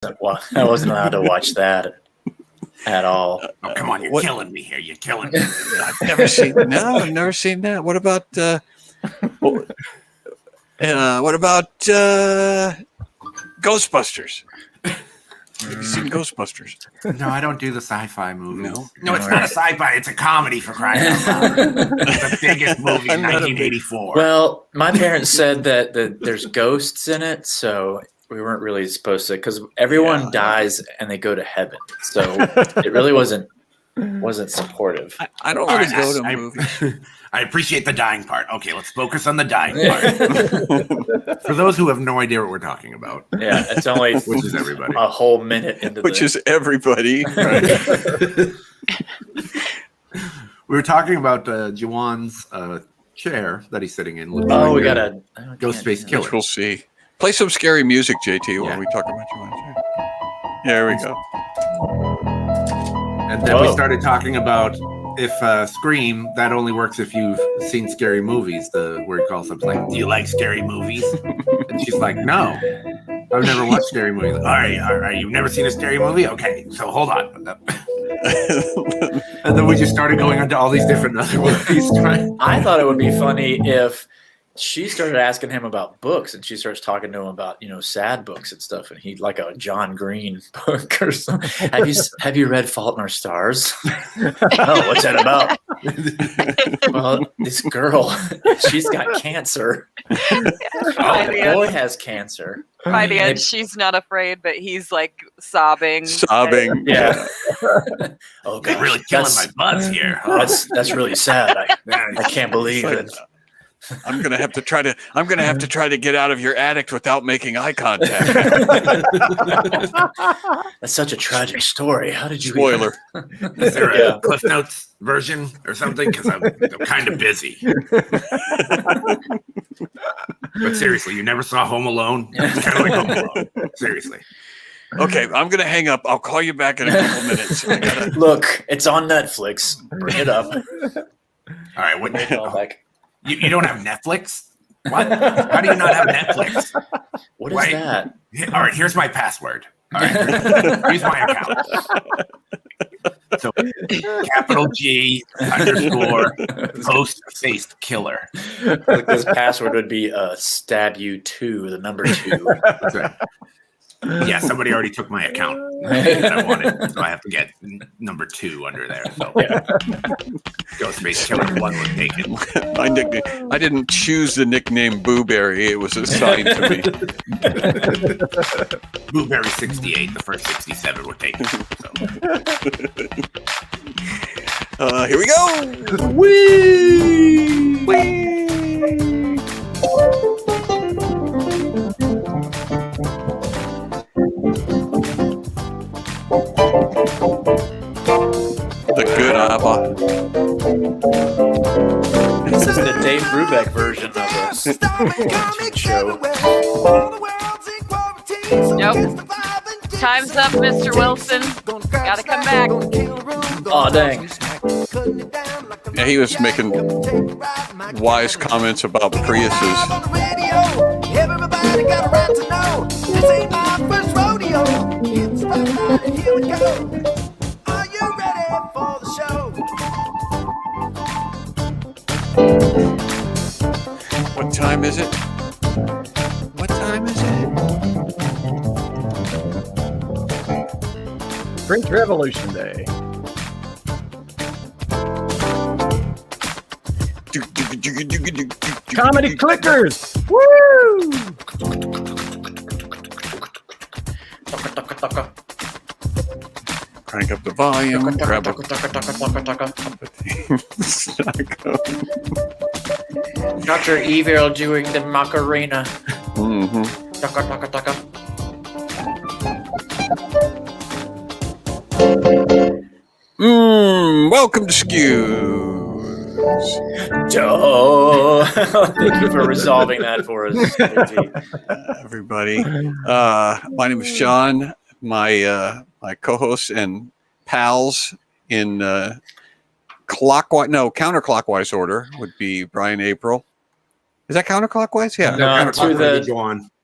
I wasn't allowed to watch that at all. Oh, come on, you're killing me here. You're killing me. I've never seen that. What about Ghostbusters? Have you seen Ghostbusters? No, I don't do the sci-fi movies. No, it's not a sci-fi. It's a comedy, for crying out loud. It's the biggest movie in 1984. Well, my parents said that there's ghosts in it, so we weren't really supposed to, because everyone dies and they go to heaven. So it really wasn't supportive. I don't want to go to movies. I appreciate the dying part. Okay, let's focus on the dying part. For those who have no idea what we're talking about. Yeah, it's only which is everybody. A whole minute into is everybody. Right. We were talking about Juwan's chair that he's sitting in. We got a Ghostface Killer. Which we'll see. Play some scary music, JT, while we talk about Juwan's chair. There we go. And then we started talking about if Scream, that only works if you've seen scary movies. Where he calls up like, "Do you like scary movies?" And she's like, "No, I've never watched scary movies." All right, you've never seen a scary movie? Okay, so hold on. And then we just started going into all these different other movies. I thought it would be funny if she started asking him about books, and she starts talking to him about, sad books and stuff, and he like a John Green book or something. Have you read Fault in Our Stars? Oh, what's that about? Well, this girl, she's got cancer. The boy has cancer. By the end, she's not afraid, but he's like sobbing. Yeah. Oh, God, really killing my buzz here. That's really sad. I can't believe it. I'm gonna have to try to get out of your attic without making eye contact. That's such a tragic story. How did you? Spoiler. Is there a Cliff Notes version or something? Because I'm kind of busy. But seriously, you never saw Home Alone? It's kind of like Home Alone. Seriously. Okay, I'm gonna hang up. I'll call you back in a couple minutes. Look, it's on Netflix. Bring it up. All right, what? You don't have Netflix? What? How do you not have Netflix? What is that? All right, here's my password. All right, here's my account. So, capital G _ post-faced killer. Like this password would be stab you 2, the number 2. That's right. Yeah, somebody already took my account that I wanted, so I have to get number 2 under there. So, Ghostface Killer 1 was taken. My nickname. I didn't choose the nickname Booberry; it was assigned to me. Booberry 68, the first 67 were taken. So. Here we go. Whee! Whee! The good ABBA. This is the Dave Brubeck version of the show. Nope. Time's up, Mr. Wilson. Gotta come back. Oh, dang. Yeah, he was making wise comments about Priuses. Everybody got a right to know this ain't my first rodeo. It's right, here we go. Are you ready for the show? What time is it? What time is it? French Revolution Day. Comedy Clickers! Woo! Crank up the volume. Grab a Dr. Evil doing the Macarena. Mm-hmm. Welcome to SCQS. Thank you for resolving that for us, everybody. My name is Sean. My co-hosts and pals in counterclockwise order would be Brian April. Is that counterclockwise? Yeah.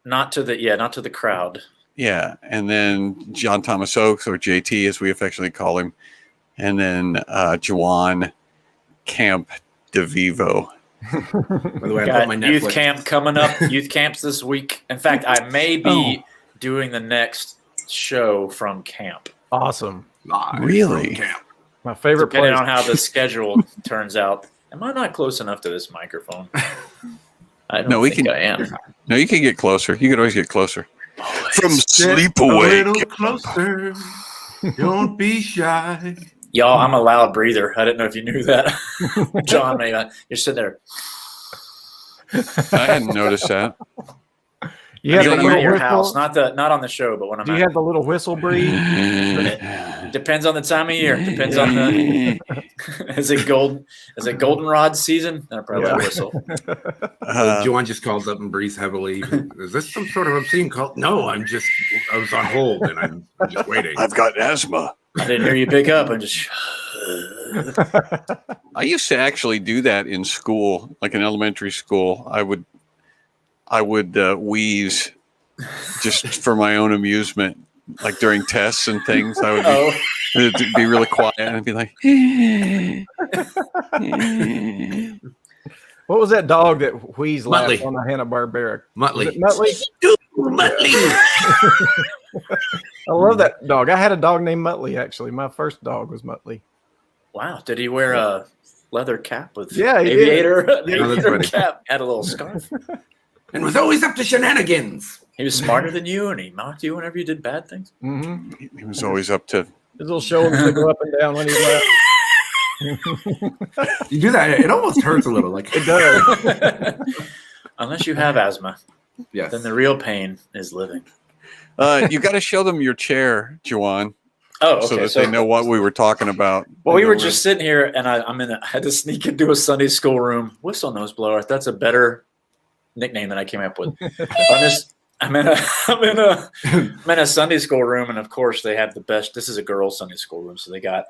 Not to the crowd. Yeah, and then John Thomas Oakes, or JT as we affectionately call him, and then Juwan Camp DeVivo. By the way, I Got put my youth Netflix. camp coming up. Youth camps this week. In fact, I may be doing the next show from camp. Awesome. Live Really? from camp. My favorite Depending place. on how the schedule turns out. Am I not close enough to this microphone? I don't No, we think can- I am. No, you can get closer. You can always get closer. From Get sleep a awake. little closer. Don't be shy. Y'all, I'm a loud breather. I didn't know if you knew that. John, maybe you're sitting there. I hadn't noticed that. You have When the I'm at little your whistle. house, not on the show, but when I'm Do you at have the little whistle breathe? depends on the time of year. Depends on the is it goldenrod season? I probably whistle. Juwan just calls up and breathes heavily. Is this some sort of obscene call? No, I was on hold and I'm just waiting. I've got asthma. I didn't hear you pick up and just I used to actually do that in school, like in elementary school. I would wheeze just for my own amusement, like during tests and things. I would be really quiet and be like, What was that dog that wheezed laughed Muttley. on the Hanna-Barbera? Muttley. Was it Muttley? Muttley. I love that dog. I had a dog named Muttley, actually. My first dog was Muttley. wow. Did he wear a leather cap with Yeah, he did. aviator Yeah, that's funny. cap? Had a little scarf. And was always up to shenanigans. He was smarter than you, and he mocked you whenever you did bad things. Mm-hmm. he was always up to. His little shoulders would go up and down when he laughed. You do that, it almost hurts a little. Like It does. Unless you have asthma, yes. then the real pain is living. You got to show them your chair, Juwan, Oh, okay. so that they know what we were talking about. Well, we were just sitting here, and I had to sneak into a Sunday school room. Whistle nose blower. That's a better nickname than I came up with. I'm in a Sunday school room, and of course they have the best. This is a girls' Sunday school room, so they got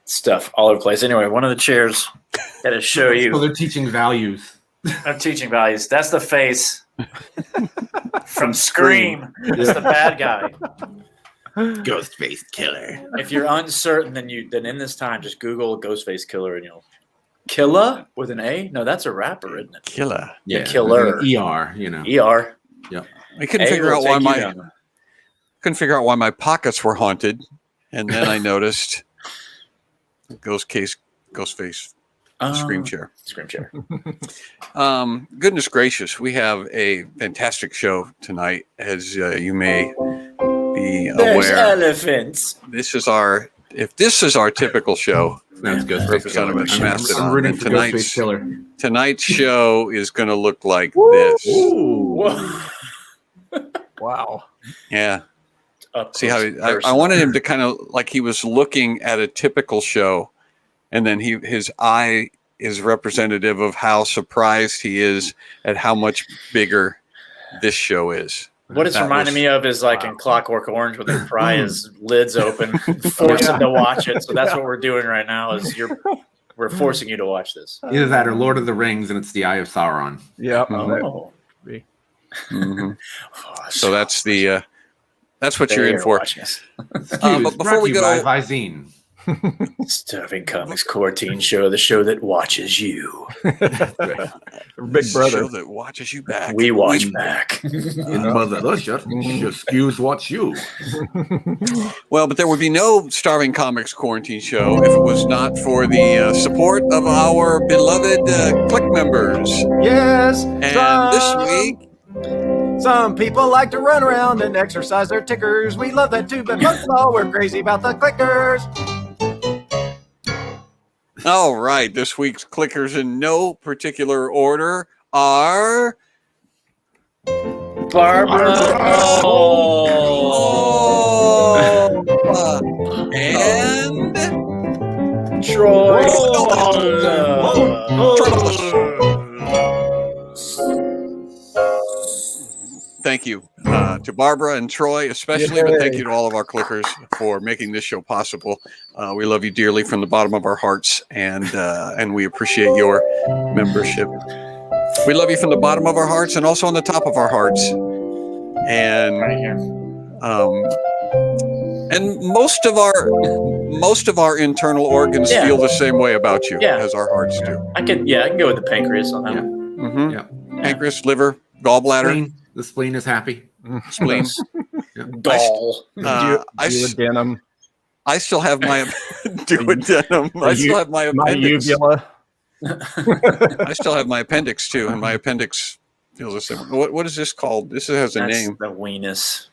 stuff all over the place. Anyway, one of the chairs got to show So you. they're teaching values. I'm teaching values. That's the face from Scream. It's the bad guy. Ghost-faced killer. If you're uncertain, then in this time just Google Ghostface Killer and you'll Killa with an A? No, that's a rapper, isn't it? Killer. Yeah, Killer. ER, you know. ER. I couldn't A figure will out why take you down. my pockets were haunted, and then I noticed Ghostface Scream chair. Scream chair. Goodness gracious, we have a fantastic show tonight, as you may be There's aware. elephants. This is our typical show. That's Ghostface Representative Killer. Mastodon. I'm rooting And for Ghostface Killer. Tonight's show is going to look like this. Whoa. Wow. Yeah. Up See how close I wanted him to kind of like he was looking at a typical show, and then his eye is representative of how surprised he is at how much bigger this show is. What it's That reminding was- me of is like in Clockwork Orange, where they pry his lids open, force him to watch it. So that's what we're doing right now. We're forcing you to watch this. Either that or Lord of the Rings, and it's the Eye of Sauron. Yep. Oh, Mhm. So that's what you're in They're for. watching us. But before we go, Visine. Starving Comics Quarantine Show, the show that watches you. Big Show brother. that watches you back. We watch back. In Mother Russia, your skews watch you. Well, but there would be no Starving Comics Quarantine Show if it was not for the support of our beloved Click members. Yes. And this week, Some people like to run around and exercise their tickers. We love that too, but most of all, we're crazy about the clickers. all right, this week's clickers in no particular order are Barbara. and Troy. thank you to Barbara and Troy especially, but thank you to all of our clickers for making this show possible. We love you dearly from the bottom of our hearts, and we appreciate your membership. We love you from the bottom of our hearts and also on the top of our hearts. And Right here. And most of our internal organs Yeah. feel the same way about you Yeah. as our hearts do. I can go with the pancreas on that Yeah. one. Yeah. Pancreas, liver, gallbladder, Spleen. The spleen is happy. spleen. Gall. I Duodenum. I still have my duodenum. I still have my My appendix. uvula. I still have my appendix too, and my appendix feels the same. What is this called? This has a That's name. the weenus.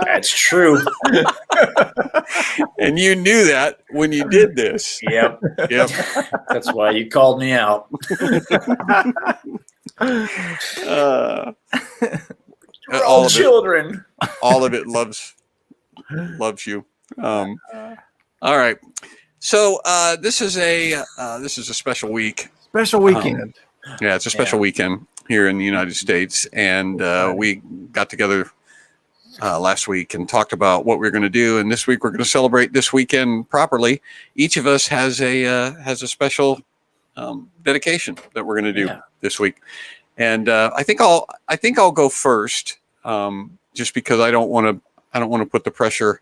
That's true. And you knew that when you did this. Yep. Yep. That's why you called me out. We're all children. All of it loves you. All right. So this is a special week. Special weekend. Yeah, it's a special weekend here in the United States, and we got together last week and talked about what we're going to do. And this week we're going to celebrate this weekend properly. Each of us has a special dedication that we're going to do this week. And I think I'll go first, just because I don't want to put the pressure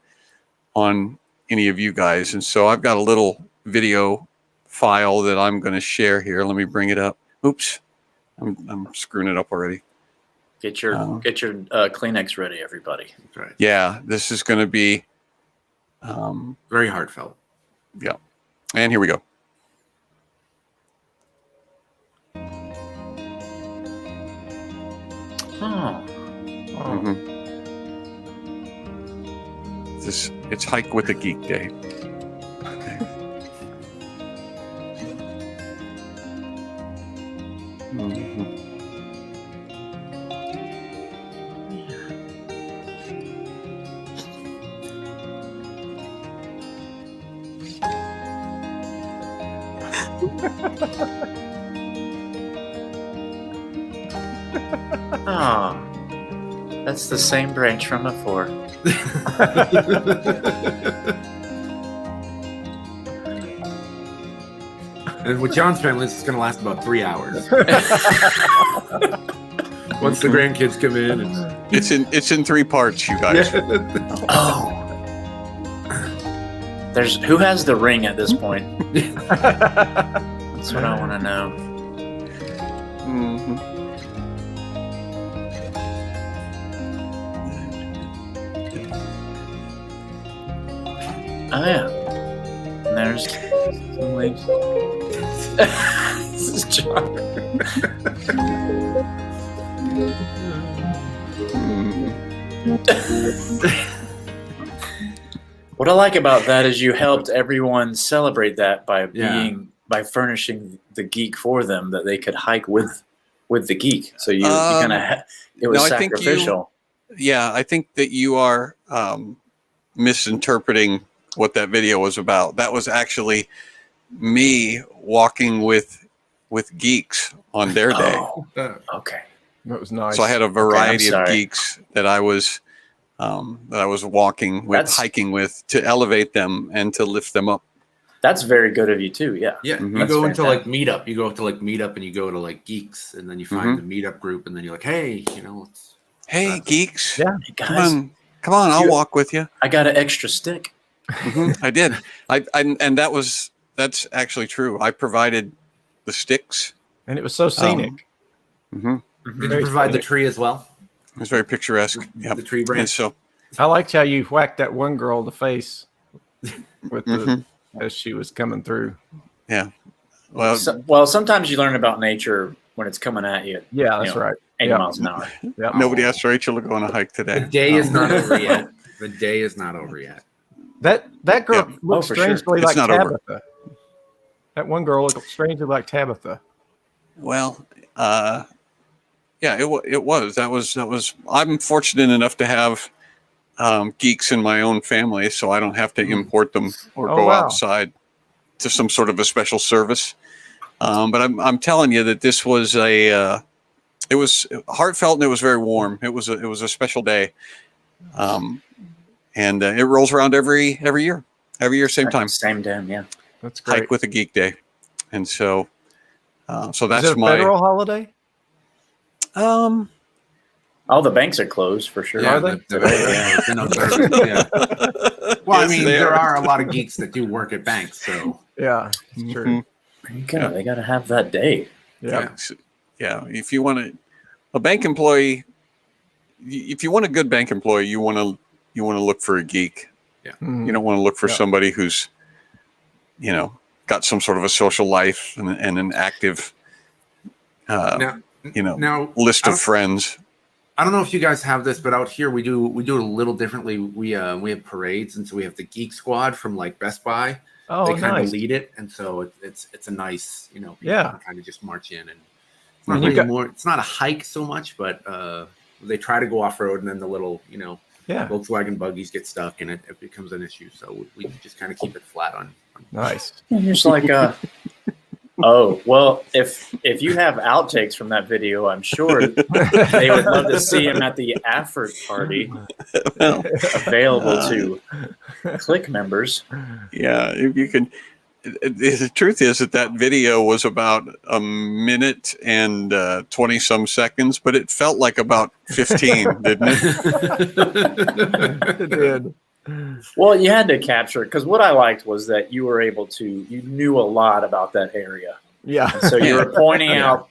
on any of you guys. And so I've got a little video file that I'm going to share here. Let me bring it up. Oops, I'm screwing it up already. Get your Kleenex ready, everybody. That's right. Yeah, this is going to be Very heartfelt. yeah. And here we go. Oh. Mhm. It's Hike with a Geek Day. Okay. Mhm. Oh. That's the same branch from before. And with John's family, this is going to last about 3 hours. Once the grandkids come in, It's in 3 parts, you guys. Oh. Who has the ring at this point? That's what I want to know. Mhm. Oh yeah. And there's some leaves. This is John. What I like about that is you helped everyone celebrate that by by furnishing the geek for them, that they could hike with the geek. So you kind of it was sacrificial. Yeah, I think that you are misinterpreting what that video was about. That was actually me walking with geeks on their day. Oh, okay. That was nice. So I had a variety of sorry. geeks that I was walking with, hiking with, to elevate them and to lift them up. That's very good of you too. Yeah. yeah, Mhm. you That's go into like fantastic. meetup. You go to like meetup and you go to like geeks, and then you find the meetup group, and then you're like, hey, let's. Hey, geeks! Yeah. Hey, guys, Come on! I'll walk with you. I got an extra stick. I did. And that's actually true. I provided the sticks. And it was so scenic. Did you provide the tree as well? It was very picturesque. Yeah. The tree And branch. so I liked how you whacked that one girl in the face with as she was coming through. yeah. Well, Well, sometimes you learn about nature when it's coming at you. Yeah, that's right. 80 Yeah. miles an hour. Yeah. nobody asked Rachel to go on a hike The today. day is not over yet. The day is not over yet. That girl Yeah. looked for sure. strangely It's like not over. Tabitha. That one girl looked strangely like Tabitha. Well, yeah, it was. That was. I'm fortunate enough to have geeks in my own family, so I don't have to import them or Oh, go wow. outside to some sort of a special service. But I'm telling you that this was it was heartfelt and it was very warm. It was a special day, and it rolls around every year, same time. Same damn, yeah. That's great. Hike with a Geek Day, and so Is that's it a my federal holiday? All the banks are closed for sure. Yeah, Are they? it's in observance, yeah. Well, I Yes, mean, they there are. are a lot of geeks that do work at banks, so Yeah, it's true. They got to have that day. Yeah. Yeah. If you want a bank employee, if you want a good bank employee, you want to look for a geek. Mhm. You don't want to look for Yeah. somebody who's, got some sort of a social life and an active, now list I of don't- friends. I don't know if you guys have this, but out here we do it a little differently. We have parades, and so we have the Geek Squad from like Best Buy. Oh, They kind of nice. lead it, and so it's a nice, people Yeah. can kind of just march in, and it's And not you really got- more. It's not a hike so much, but they try to go off road, and then the little Yeah. Volkswagen buggies get stuck, and it becomes an issue. So we just kind of keep it flat on. Nice. And you're just like, oh, well, if you have outtakes from that video, I'm sure they would love to see him at the AFERT party, available to Click members. Yeah, if you can. The truth is that video was about a minute and 20 some seconds, but it felt like about 15, didn't it? It did. Well, you had to capture it because what I liked was that you were able to, you knew a lot about that area. Yeah. So you were pointing Yeah. out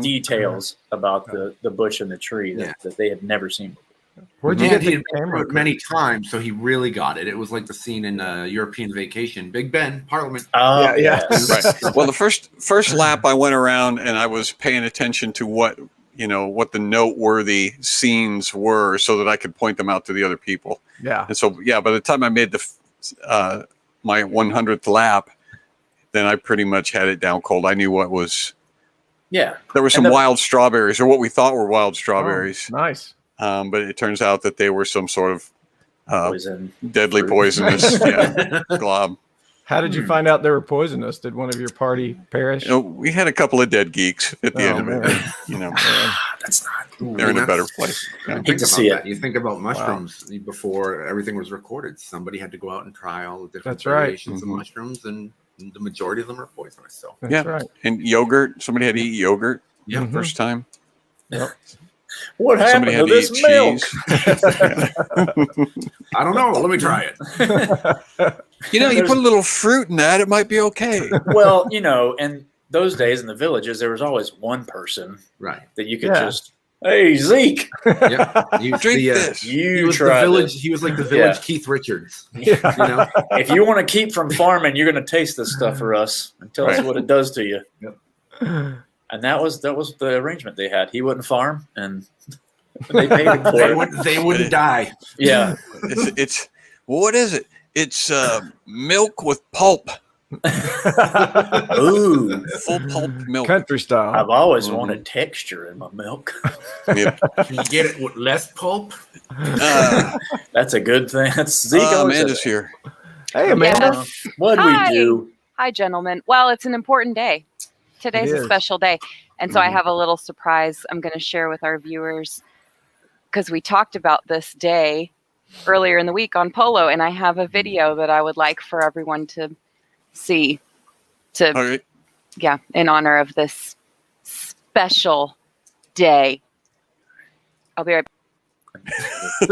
details about the bush and the tree that they had never seen before. Where'd you And get he the had camera? it many times, so he really got it. It was like the scene in European Vacation, Big Ben, Parliament. Oh, Yeah, yes. Right. Well, the first lap I went around and I was paying attention to what the noteworthy scenes were, so that I could point them out to the other people. Yeah. And so, by the time I made my 100th lap, then I pretty much had it down cold. I knew what was. Yeah. There were some wild strawberries, or what we thought were wild strawberries. Oh, nice. But it turns out that they were some sort of Poison. deadly fruit. poisonous glob. How did you find out they were poisonous? Did one of your party perish? We had a couple of dead geeks at the end of it. Man. That's not. They're in a better place. Yeah. Think to see about that. You think about mushrooms before everything was recorded. Somebody had to go out and try all the different That's right. variations of mushrooms, and the majority of them are poisonous. So That's right. And yogurt. Somebody had to eat yogurt Yeah. first time. What happened Somebody to had to this eat milk? cheese. I don't know. Let me try it. You put a little fruit in that, it might be okay. Well, and those days in the villages, there was always one person Right. that you could Yeah. just, hey, Zeke, Yeah. You Drink this. He you was the try village. this. He was like the village Yeah. Keith Richards. Yeah. If you want to keep from farming, you're going to taste this stuff for us and tell us Right. what it does to you. Yep. And that was the arrangement they had. He wouldn't farm, and they paid him for it. They wouldn't die. Yeah. It's what is it? It's milk with pulp, Ooh. full pulp milk. Country style. I've always wanted texture in my milk. Yeah. Can you get it with less pulp? That's a good thing. That's Zeke. always Amanda's said here. Hey, Amanda. Yes. What'd Hi. we do? Hi, gentlemen. Well, it's an important day. Today's It a is. special day. And so I have a little surprise I'm going to share with our viewers because we talked about this day earlier in the week on Polo, and I have a video that I would like for everyone to see All right. in honor of this special day. I'll be right back.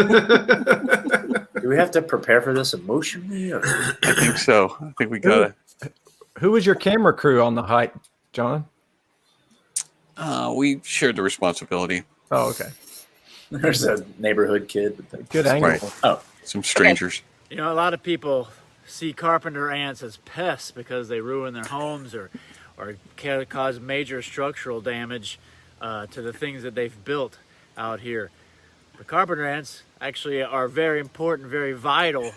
Do we have to prepare for this emotionally? Or? I think so. I think we got it. Who was your camera crew on the hike, John? We shared the responsibility. Oh, okay. There's a neighborhood kid. With the, Good angle. Right. Oh, Some strangers. A lot of people see carpenter ants as pests because they ruin their homes or can cause major structural damage to the things that they've built out here. The carpenter ants actually are very important, very vital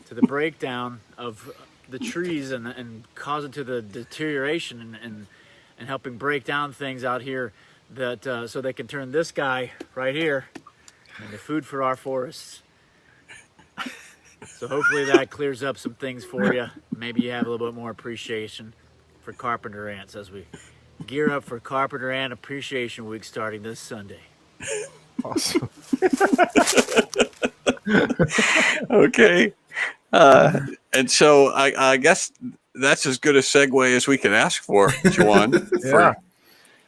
to the breakdown of the trees and causing to the deterioration and helping break down things out here that so they can turn this guy right here into food for our forests. So hopefully that clears up some things for you. Maybe you have a little bit more appreciation for carpenter ants as we gear up for Carpenter Ant Appreciation Week starting this Sunday. Awesome. Okay. And so I guess that's as good a segue as we can ask for, Juan. Yeah.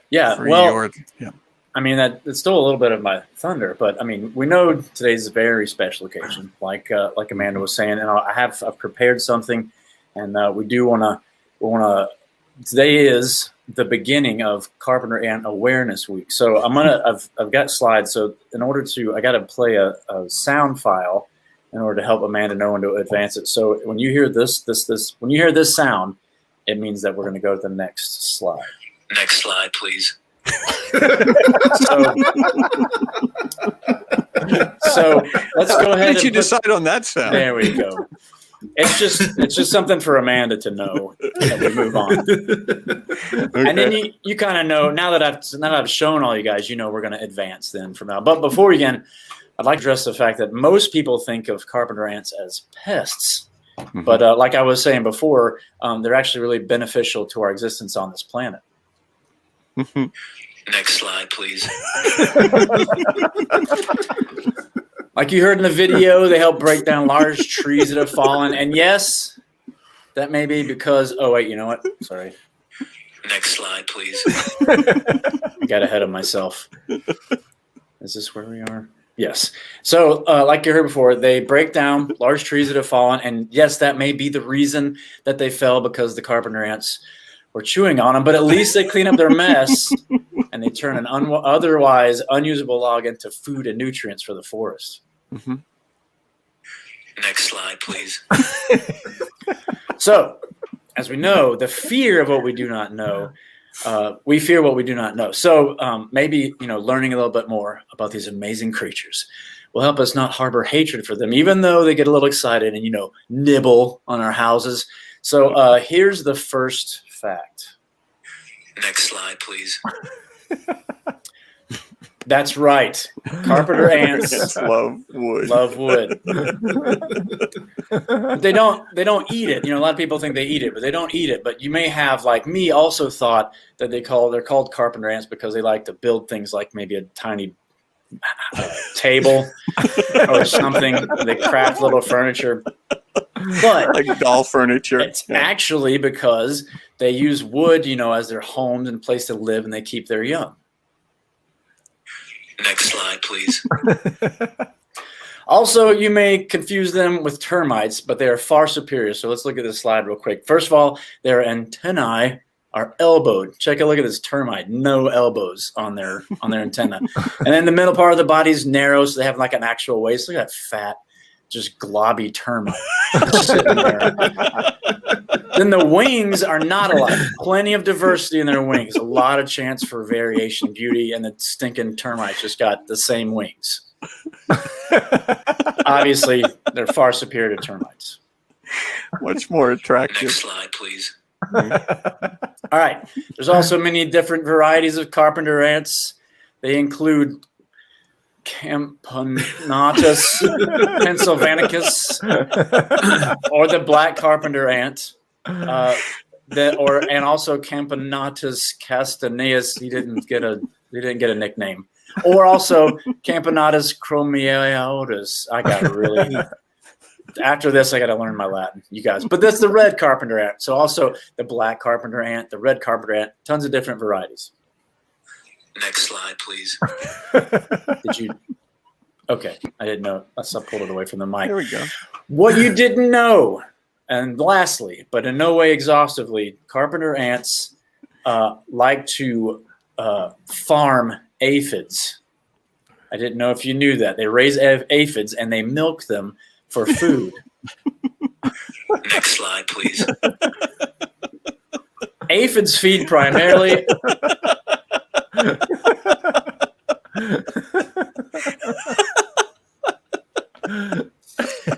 yeah. For Well, your, yeah. I mean, it's still a little bit of my thunder, but I mean, we know today's a very special occasion, like Amanda was saying, and I've prepared something, and we want to. Today is the beginning of Carpenter Ant Awareness Week, so I've got slides. So in order to, I got to play a sound file in order to help Amanda know when to advance it. So when you hear this sound, it means that we're going to go to the next slide. Next slide, please. So let's go ahead. How did you decide on that sound? There we go. It's just something for Amanda to know that we move on. Okay. And then you kind of know now that I've shown all you guys, you know we're going to advance then from now. But before we begin, I'd like to address the fact that most people think of carpenter ants as pests. Mm-hmm. But like I was saying before, they're actually really beneficial to our existence on this planet. Mm-hmm. Next slide, please. Like you heard in the video, they help break down large trees that have fallen. And yes, that may be because, oh, wait, you know what? Sorry. Next slide, please. I got ahead of myself. Is this where we are? Yes. So like you heard before, they break down large trees that have fallen. And yes, that may be the reason that they fell, because the carpenter ants were chewing on them. But at least they clean up their mess and they turn an otherwise unusable log into food and nutrients for the forest. Mm-hmm. Next slide, please. So, as we know, the fear of what we do not know, we fear what we do not know. So maybe, learning a little bit more about these amazing creatures will help us not harbor hatred for them, even though they get a little excited and, nibble on our houses. So here's the first fact. Next slide, please. That's right. Carpenter ants love wood. Love wood. They don't eat it. A lot of people think they eat it, but they don't eat it. But you may have, like me, also thought that they're called carpenter ants because they like to build things like maybe a tiny table or something. They craft little furniture. But like doll furniture. It's actually because they use wood, as their homes and place to live, and they keep their young. Next slide, please. Also, you may confuse them with termites, but they are far superior. So let's look at this slide real quick. First of all, their antennae are elbowed. Take a look at this termite. No elbows on their antenna. And then the middle part of the body is narrow, so they have like an actual waist. Look at that fat, just globby termite sitting there. Then the wings are not alike. Plenty of diversity in their wings. A lot of chance for variation and beauty, and the stinking termites just got the same wings. Obviously, they're far superior to termites. Much more attractive. Next slide, please. All right. There's also many different varieties of carpenter ants. They include Camponotus pennsylvanicus, or the black carpenter ant, and also Camponotus castaneus. He didn't get a nickname. Or also Camponotus chromiaotus. I got to really. After this, I got to learn my Latin, you guys. But that's the red carpenter ant. So also the black carpenter ant, the red carpenter ant, tons of different varieties. Next slide, please. Did you? Okay, I didn't know. I pulled it away from the mic. There we go. What you didn't know, and lastly, but in no way exhaustively, carpenter ants like to farm aphids. I didn't know if you knew that. They raise aphids and they milk them for food. Next slide, please. Aphids feed primarily.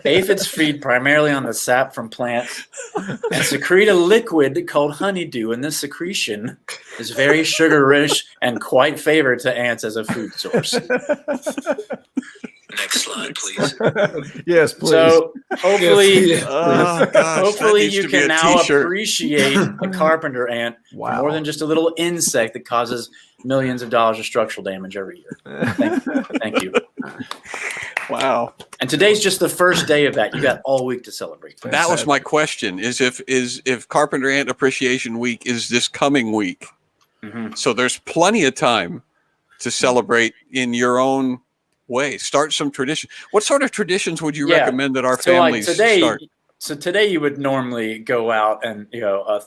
Aphids feed primarily on the sap from plants and secrete a liquid called honeydew, and this secretion is very sugar-rich and quite favored to ants as a food source. Next slide, please. Yes, please. So hopefully, Yes, hopefully you can now t-shirt. appreciate a carpenter ant more than just a little insect that causes millions of dollars of structural damage every year. Thank you. Wow. And today's just the first day of that. You got all week to celebrate. That was my question: is if Carpenter Ant Appreciation Week is this coming week? Mm-hmm. So there's plenty of time to celebrate in your own way. Start some tradition. What sort of traditions would you recommend that our families start? So today you would normally go out and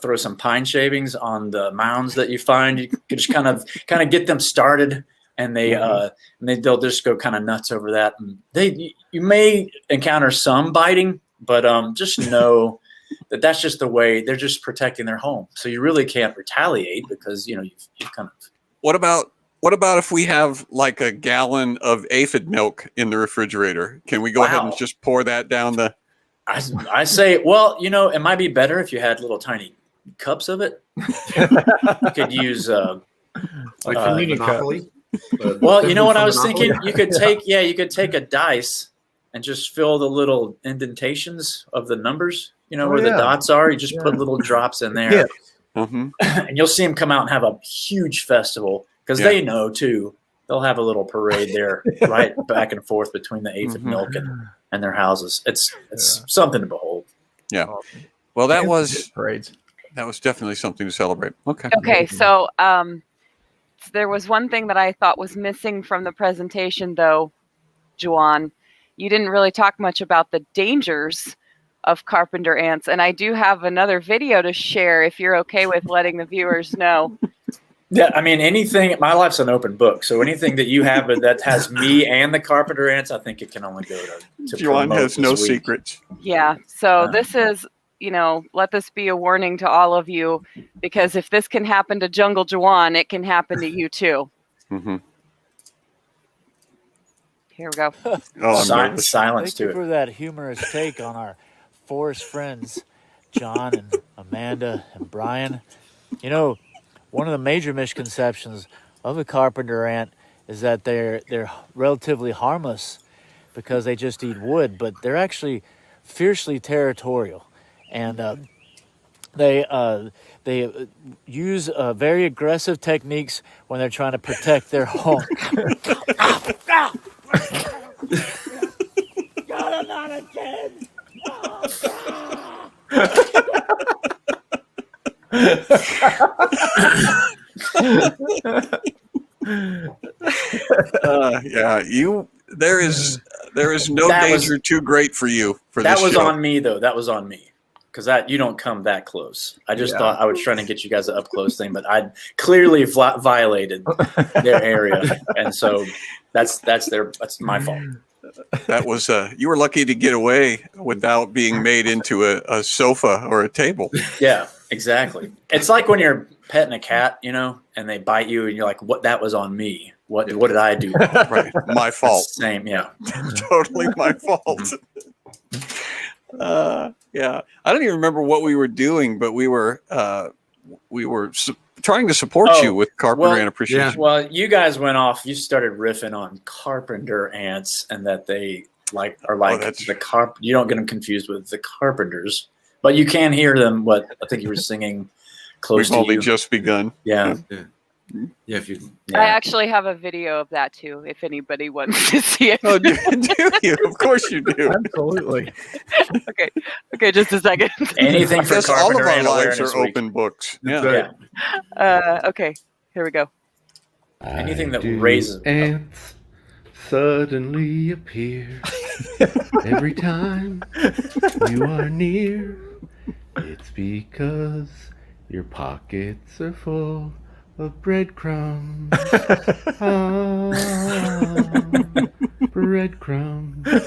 throw some pine shavings on the mounds that you find. You could just kind of get them started, and they'll just go kind of nuts over that. And you may encounter some biting, but just know that that's just the way they're just protecting their home. So you really can't retaliate because you've kind of. What about if we have like a gallon of AFERT milk in the refrigerator? Can we go ahead and just pour that down the? I say, well, it might be better if you had little tiny cups of it. You could use like Monopoly. Well, you know what I was thinking? You could take a dice and just fill the little indentations of the numbers. Where the dots are. You just put little drops in there, and you'll see them come out and have a huge festival because they know too. They'll have a little parade there, right back and forth between the AFERT milk and their houses. It's something to behold. Yeah. Well, that was definitely something to celebrate. Okay. Okay. So there was one thing that I thought was missing from the presentation, though, Juwan. You didn't really talk much about the dangers of carpenter ants, and I do have another video to share if you're okay with letting the viewers know. Yeah, I mean, anything. My life's an open book, so anything that you have that has me and the carpenter ants, I think it can only go to Juwan has no secrets. Yeah, so this is, let this be a warning to all of you, because if this can happen to Jungle Juwan, it can happen to you too. Mm-hmm. Here we go. Silence Thank to you it. for that humorous take on our forest friends, John and Amanda and Brian. One of the major misconceptions of a carpenter ant is that they're relatively harmless because they just eat wood, but they're actually fiercely territorial, and they use very aggressive techniques when they're trying to protect their home. Got him on again. There is no danger too great for you for this That was show. on me, though. That was on me. Because you don't come that close. I just thought I was trying to get you guys an up close thing, but I clearly violated their area, and so that's my fault. That was you were lucky to get away without being made into a sofa or a table. Yeah, exactly. It's like when you're petting a cat, and they bite you, and you're like, "What? That was on me. What did I do?" Right, my fault. Same, yeah. Totally my fault. Yeah, I don't even remember what we were doing, but we were trying to support you with Carpenter Ant Appreciation. Yeah. Well, you guys went off. You started riffing on carpenter ants, and that they the carp. You don't get them confused with the carpenters, but you can hear them. What I think you were singing close We've to only you. just begun. Yeah. Yeah, I actually have a video of that too, if anybody wants to see it. Oh, do you? Of course you do. Absolutely. Okay, just a second. Anything for Because all of Carpenter our Ant lives Awareness are Week. open books. That's Yeah. Okay, here we go. Anything that raises ants suddenly appear every time you are near. It's because your pockets are full of breadcrumbs. Breadcrumbs. So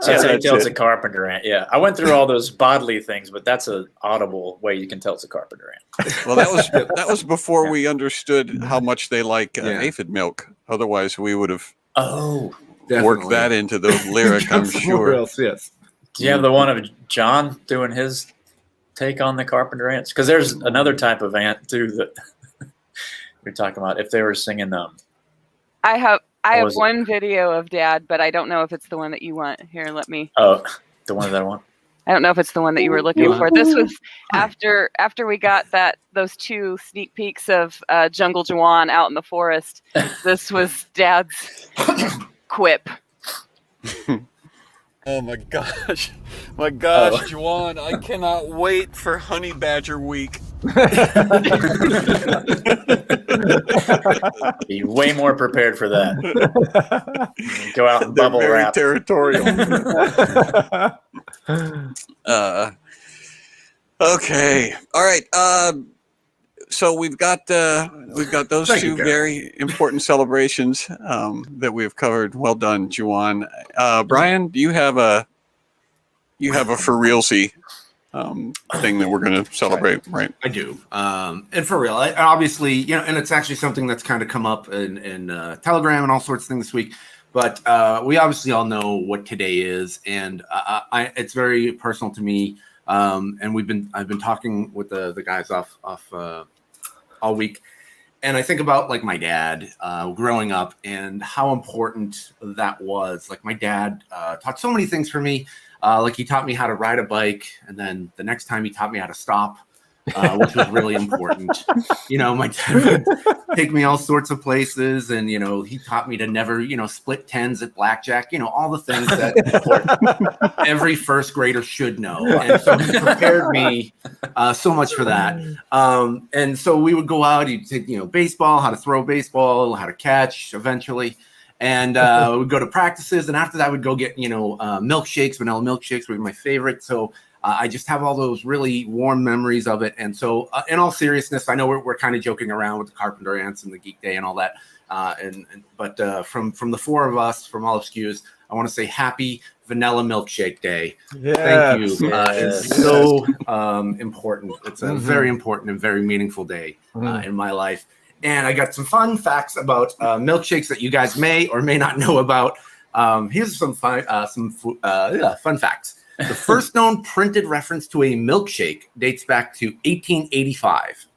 that's how you tell it's a carpenter ant. Yeah, I went through all those bodily things, but that's an audible way you can tell it's a carpenter ant. Well, that was before we understood how much they like AFERT milk. Otherwise, we would have worked that into the lyric, I'm sure. Else, yes. Do you have the one of John doing his take on the carpenter ants? Because there's another type of ant too that we're talking about. If they were singing I have one video of Dad, but I don't know if it's the one that you want. Here, let me. Oh, the one that I want. I don't know if it's the one that you were looking for. This was after we got those two sneak peeks of Jungle Juwan out in the forest. This was Dad's quip. Oh my gosh, Juwan! I cannot wait for Honey Badger Week. Be way more prepared for that. Go out and They're bubble very wrap. territorial. Okay. All right. So we've got those Thank you, two Gary. very important celebrations that we've covered. Well done, Juwan. Brian, do you have a for realsy thing that we're going to celebrate, right? I do. And for real, obviously, you know, and it's actually something that's kind of come up in Telegram and all sorts of things this week. But we obviously all know what today is, and it's very personal to me. And I've been talking with the guys off all week, and I think about like my dad growing up and how important that was. Like my dad taught so many things for me. Like he taught me how to ride a bike, and then the next time he taught me how to stop, which was really important. You know, my dad would take me all sorts of places, and you know, he taught me to never, you know, split tens at blackjack. You know, all the things that every first grader should know. And so he prepared me so much for that. And so we would go out. He'd take, you know, baseball, how to throw baseball, how to catch eventually. And we'd go to practices, and after that, we'd go get, you know, milkshakes. Vanilla milkshakes were my favorite. So I just have all those really warm memories of it. And so, in all seriousness, I know we're kind of joking around with the Carpenter ants and the Geek Day and all that. But from the four of us, from all of SCQS, I want to say Happy Vanilla Milkshake Day. Yes. Thank you. Yes. It's so important. It's a very important and very meaningful day in my life. And I got some fun facts about milkshakes that you guys may or may not know about. Here's some fun facts. The first known printed reference to a milkshake dates back to 1885.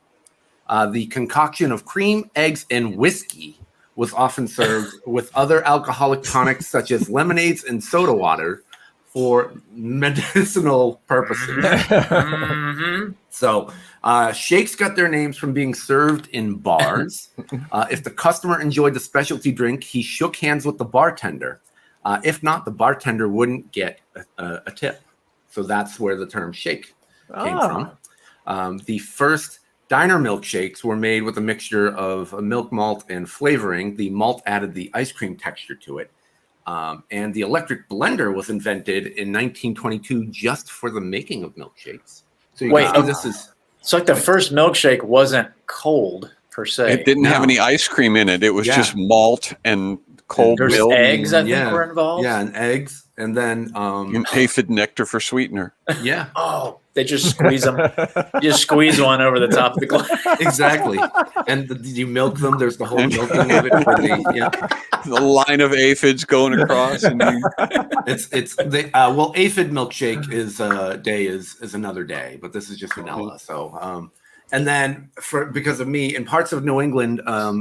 The concoction of cream, eggs, and whiskey was often served with other alcoholic tonics such as lemonades and soda water for medicinal purposes. So shakes got their names from being served in bars. If the customer enjoyed the specialty drink, he shook hands with the bartender. If not, the bartender wouldn't get a tip. So that's where the term shake came from. The first diner milkshakes were made with a mixture of a milk malt and flavoring. The malt added the ice cream texture to it. And the electric blender was invented in 1922 just for the making of milkshakes. So you can see this is... So like the first milkshake wasn't cold per se. It didn't have any ice cream in it. It was just malt and cold There's milk. eggs, I think, were involved. Yeah, and eggs. And then and aphid nectar for sweetener. Yeah. Oh, they just squeeze them. You just squeeze one over the top of the glass. Exactly. And you milk them. There's the whole milking of it. The line of aphids going across. And well, aphid milkshake is another day, but this is just vanilla. So and then because of me, in parts of New England,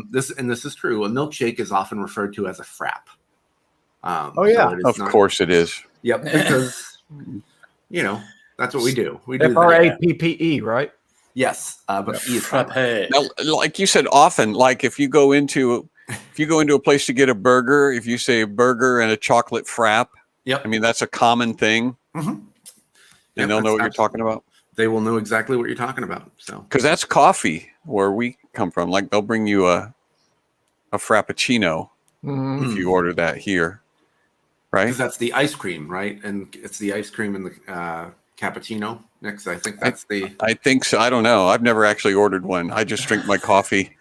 this is true, a milkshake is often referred to as a frap. Of course it is. Yep, because you know that's what we do. We do FRAPPE, right? Yes, but E is frappe. Now, like you said, often, like if you go into a place to get a burger, if you say a burger and a chocolate frap, I mean that's a common thing, and they'll know what you're talking about. They will know exactly what you're talking about. So because that's coffee where we come from. Like they'll bring you a frappuccino if you order that here. Right, because that's the ice cream, right? And it's the ice cream and the cappuccino next. I think that's I think so. I don't know. I've never actually ordered one. I just drink my coffee.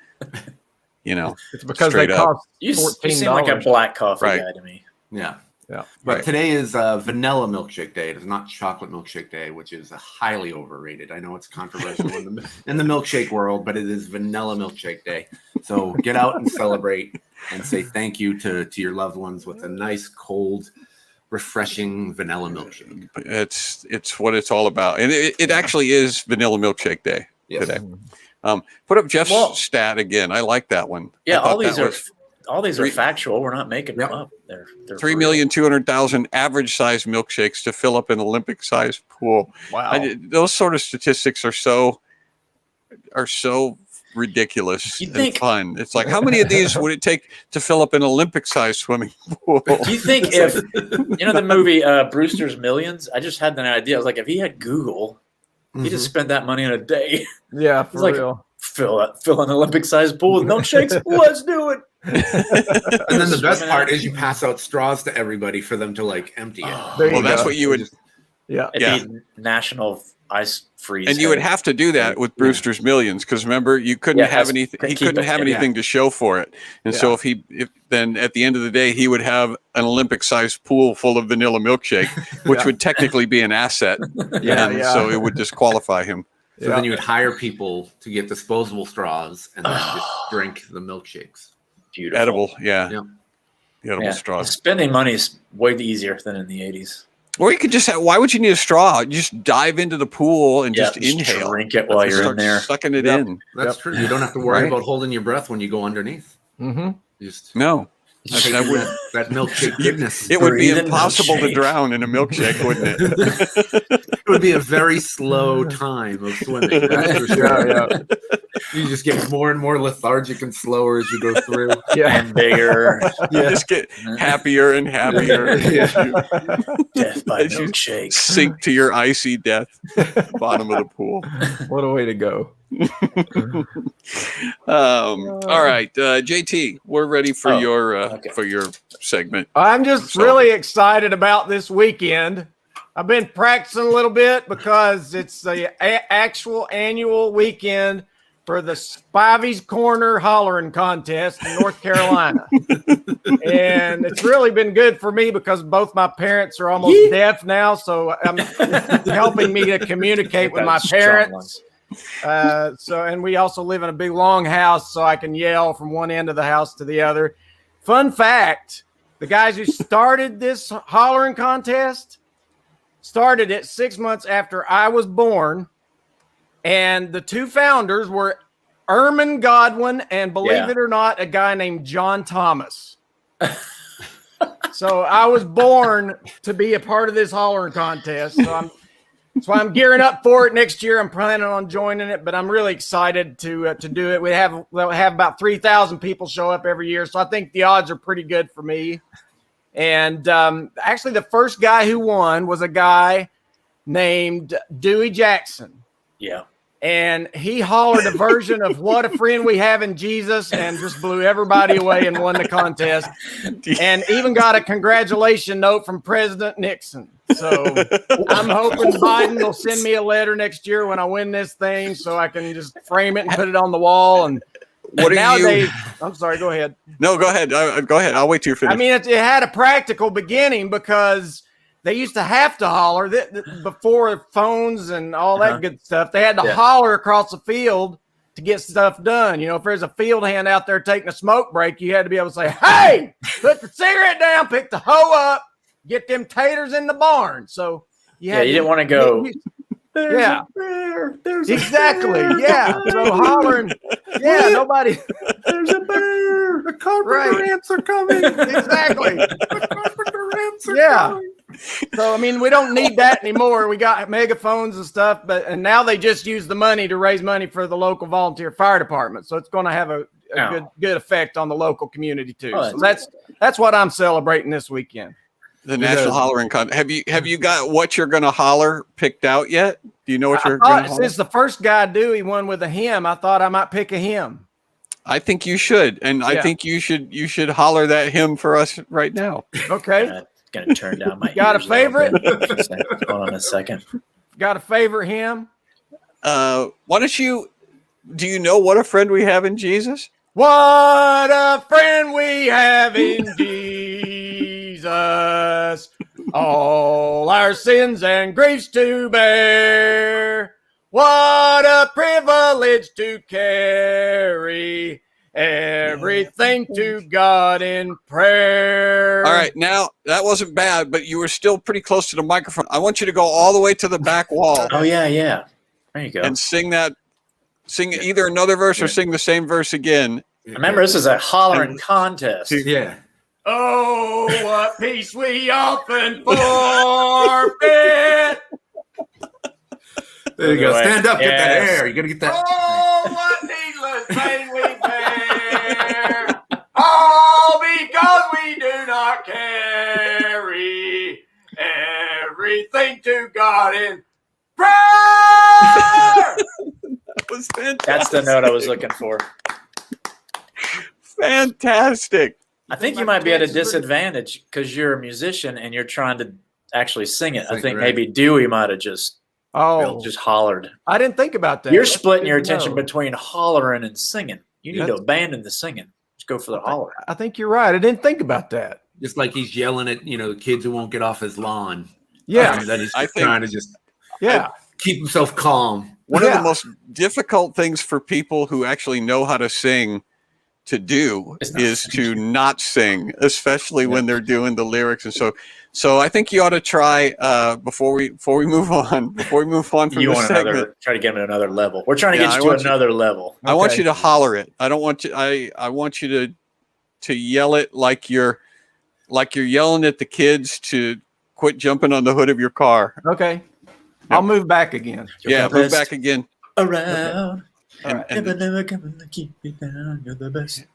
You know, it's because they cost $14. You seem like a black coffee guy to me. Yeah. But today is vanilla milkshake day. It is not chocolate milkshake day, which is highly overrated. I know it's controversial in the milkshake world, but it is vanilla milkshake day. So get out and celebrate and say thank you to your loved ones with a nice, cold, refreshing vanilla milkshake. It's what it's all about. And it actually is vanilla milkshake day today. Put up Jeff's stat again. I like that one. Yeah, all these are factual. We're not making them up. They're 3,200,000 average size milkshakes to fill up an Olympic sized pool. Wow. Those sort of statistics are so ridiculous and fun. It's like, how many of these would it take to fill up an Olympic sized swimming pool? Do you think if, the movie Brewster's Millions, I just had an idea. I was like, if he had Google He just spent that money in a day. Yeah, for He's like, real. fill an Olympic-sized pool with milkshakes. Let's do it. And then the best part is you pass out straws to everybody for them to like empty it. There you Well, that's go. what you would. Yeah. It'd be National Ice Freeze. And you would have to do that with Brewster's Millions, because remember, you couldn't have anything. He couldn't have anything to show for it. And so if then at the end of the day, he would have an Olympic-sized pool full of vanilla milkshake, which would technically be an asset. So it would disqualify him. So then you would hire people to get disposable straws and then just drink the milkshakes. Beautiful. Edible, Yeah. edible straws. Spending money is way easier than in the 80s. Or you could just have, why would you need a straw? You just dive into the pool and just inhale. Drink it while you're Start in there. sucking it in. That's true. You don't have to worry about holding your breath when you go underneath. Mm-hmm. Just No. take that milkshake goodness. It would be Breathe in impossible to milkshake. drown in a milkshake, wouldn't it? It would be a very slow time of swimming. That's for sure. You just get more and more lethargic and slower as you go through. And bigger. You just get happier and happier. Death by As you milkshake. sink to your icy death at the bottom of the pool. What a way to go. All right, JT, we're ready for okay. your segment. I'm just really excited about this weekend. I've been practicing a little bit because it's the actual annual weekend for the Spivey's Corner Hollerin contest in North Carolina. And it's really been good for me because both my parents are almost deaf now. So it's helping me to communicate with my parents. And we also live in a big long house, so I can yell from one end of the house to the other. Fun fact, the guys who started this Hollerin contest started it 6 months after I was born. And the two founders were Erman Godwin and, believe it or not, a guy named John Thomas. So I was born to be a part of this Hollerin contest. So I'm gearing up for it next year. I'm planning on joining it, but I'm really excited to do it. We'll have about 3,000 people show up every year, so I think the odds are pretty good for me. And actually, the first guy who won was a guy named Dewey Jackson. Yeah. And he hollered a version of "What a Friend We Have in Jesus" and just blew everybody away and won the contest. And even got a congratulation note from President Nixon. So I'm hoping Biden will send me a letter next year when I win this thing so I can just frame it and put it on the wall. And nowadays, I'm sorry, go ahead. No, go ahead. Go ahead. I'll wait till you finish. I mean, it had a practical beginning because they used to have to holler before phones and all that good stuff. They had to holler across the field to get stuff done. You know, if there's a field hand out there taking a smoke break, you had to be able to say, "Hey, put the cigarette down, pick the hoe up, get them taters in the barn." So you didn't want to go. There's exactly. So hollering. Nobody. There's a bear. The Carpenter ants are coming. Exactly. The Carpenter ants are coming. So I mean, we don't need that anymore. We got megaphones and stuff, and now they just use the money to raise money for the local volunteer fire department. So it's going to have a good effect on the local community too. So that's what I'm celebrating this weekend. The National Hollering Contest. Have you got what you're going to holler picked out yet? Do you know what you're going to holler? Since the first guy Dewey won with a hymn, I thought I might pick a hymn. I think you should, and I think you should holler that hymn for us right now. Okay. Gonna turn down my. Got a favorite? Hold on a second. Got a favorite hymn? Why don't you? Do you know "What a Friend We Have in Jesus"? What a friend we have in Jesus, all our sins and griefs to bear. What a privilege to carry everything to God in prayer. All right, now that wasn't bad, but you were still pretty close to the microphone. I want you to go all the way to the back wall. Oh yeah. There you go. And sing either another verse or sing the same verse again. Remember, this is a hollering contest. Yeah. Oh, what peace we often forfeit. There you go. Stand up, get that air. You got to get that. Oh, what needless pain we bear. All because we do not carry everything to God in prayer. was fantastic. That's the note I was looking for. Fantastic. I think you might be at a disadvantage because you're a musician and you're trying to actually sing it. I think maybe Dewey might have just hollered. I didn't think about that. You're That's splitting good your to attention know. between hollering and singing. You need to abandon the singing. Just go for the hollering. I think you're right. I didn't think about that. Just like he's yelling at the kids who won't get off his lawn. Yeah. That he's I think- trying to just Yeah. keep himself calm. One of the most difficult things for people who actually know how to sing to do is to not sing, especially when they're doing the lyrics. And so I think you ought to try before we move on from You the want segment. try to get him to another level. We're trying to get you to another level. I want you to holler it. I don't want you. I want you to yell it like you're yelling at the kids to quit jumping on the hood of your car. Okay. I'll move back again. Yeah, move back again. Around. And Never coming to keep you down. You're the best.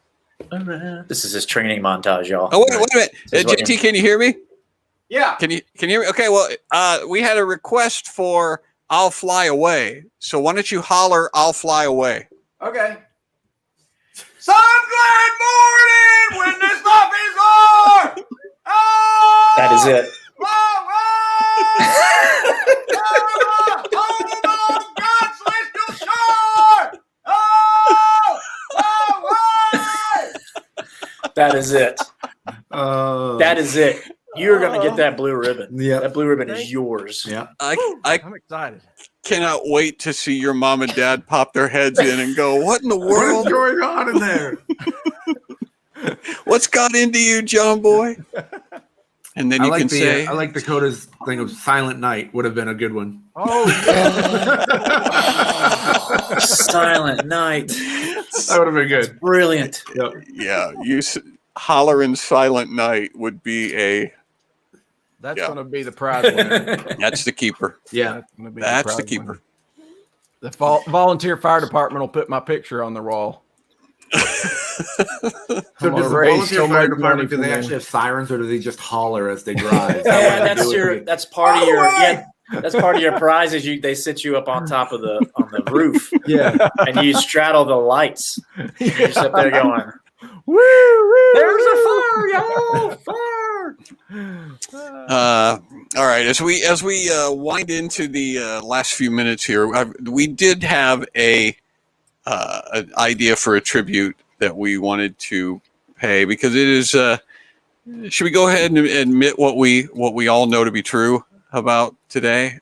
Around. This is his training montage, y'all. oh, wait a minute. This is what JT, can you hear me? Yeah. Can you hear me? Okay, well, we had a request for "I'll Fly Away," so why don't you holler "I'll Fly Away"? Okay. Some glad morning when this stuff is on. Oh, That is it. That is it. That is it. You're gonna get that blue ribbon. Yeah. That blue ribbon is yours. Yeah. I'm excited. Cannot wait to see your mom and dad pop their heads in and go, "What in the What's world? going on in there?" What's got into you, John boy?" And then you can say, I like Dakota's thing of Silent Night would have been a good one. Oh, yeah. Silent Night. That would have been good. Brilliant. Yep. "Yeah, hollering Silent Night would be a." That's Yeah. going to be the prize winner. That's the keeper. Yeah. Gonna be That's the prize keeper. winner. The volunteer fire department will put my picture on the wall. So I'm does the raise volunteer so fire much money department, do for they them. actually have sirens or do they just holler as they drive? Yeah, that's part of your that's part of your prize is they sit you up on top of the roof Yeah. and you straddle the lights. You sit up there going, Woo, woo, "There's a woo. fire, y'all! Fire!" All right, as we wind into the last few minutes here, we did have an idea for a tribute that we wanted to pay because it is. Should we go ahead and admit what we all know to be true about today?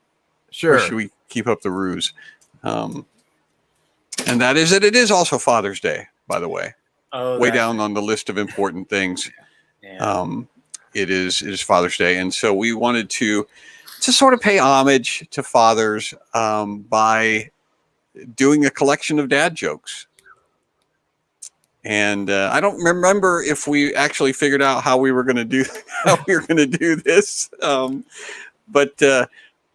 Sure. Or should we keep up the ruse? And that is that it is also Father's Day, by the way. Oh, Way down on the list of important things. Yeah. It is Father's Day, and so we wanted to sort of pay homage to fathers by doing a collection of dad jokes. And I don't remember if we actually figured out how we were going to do this, but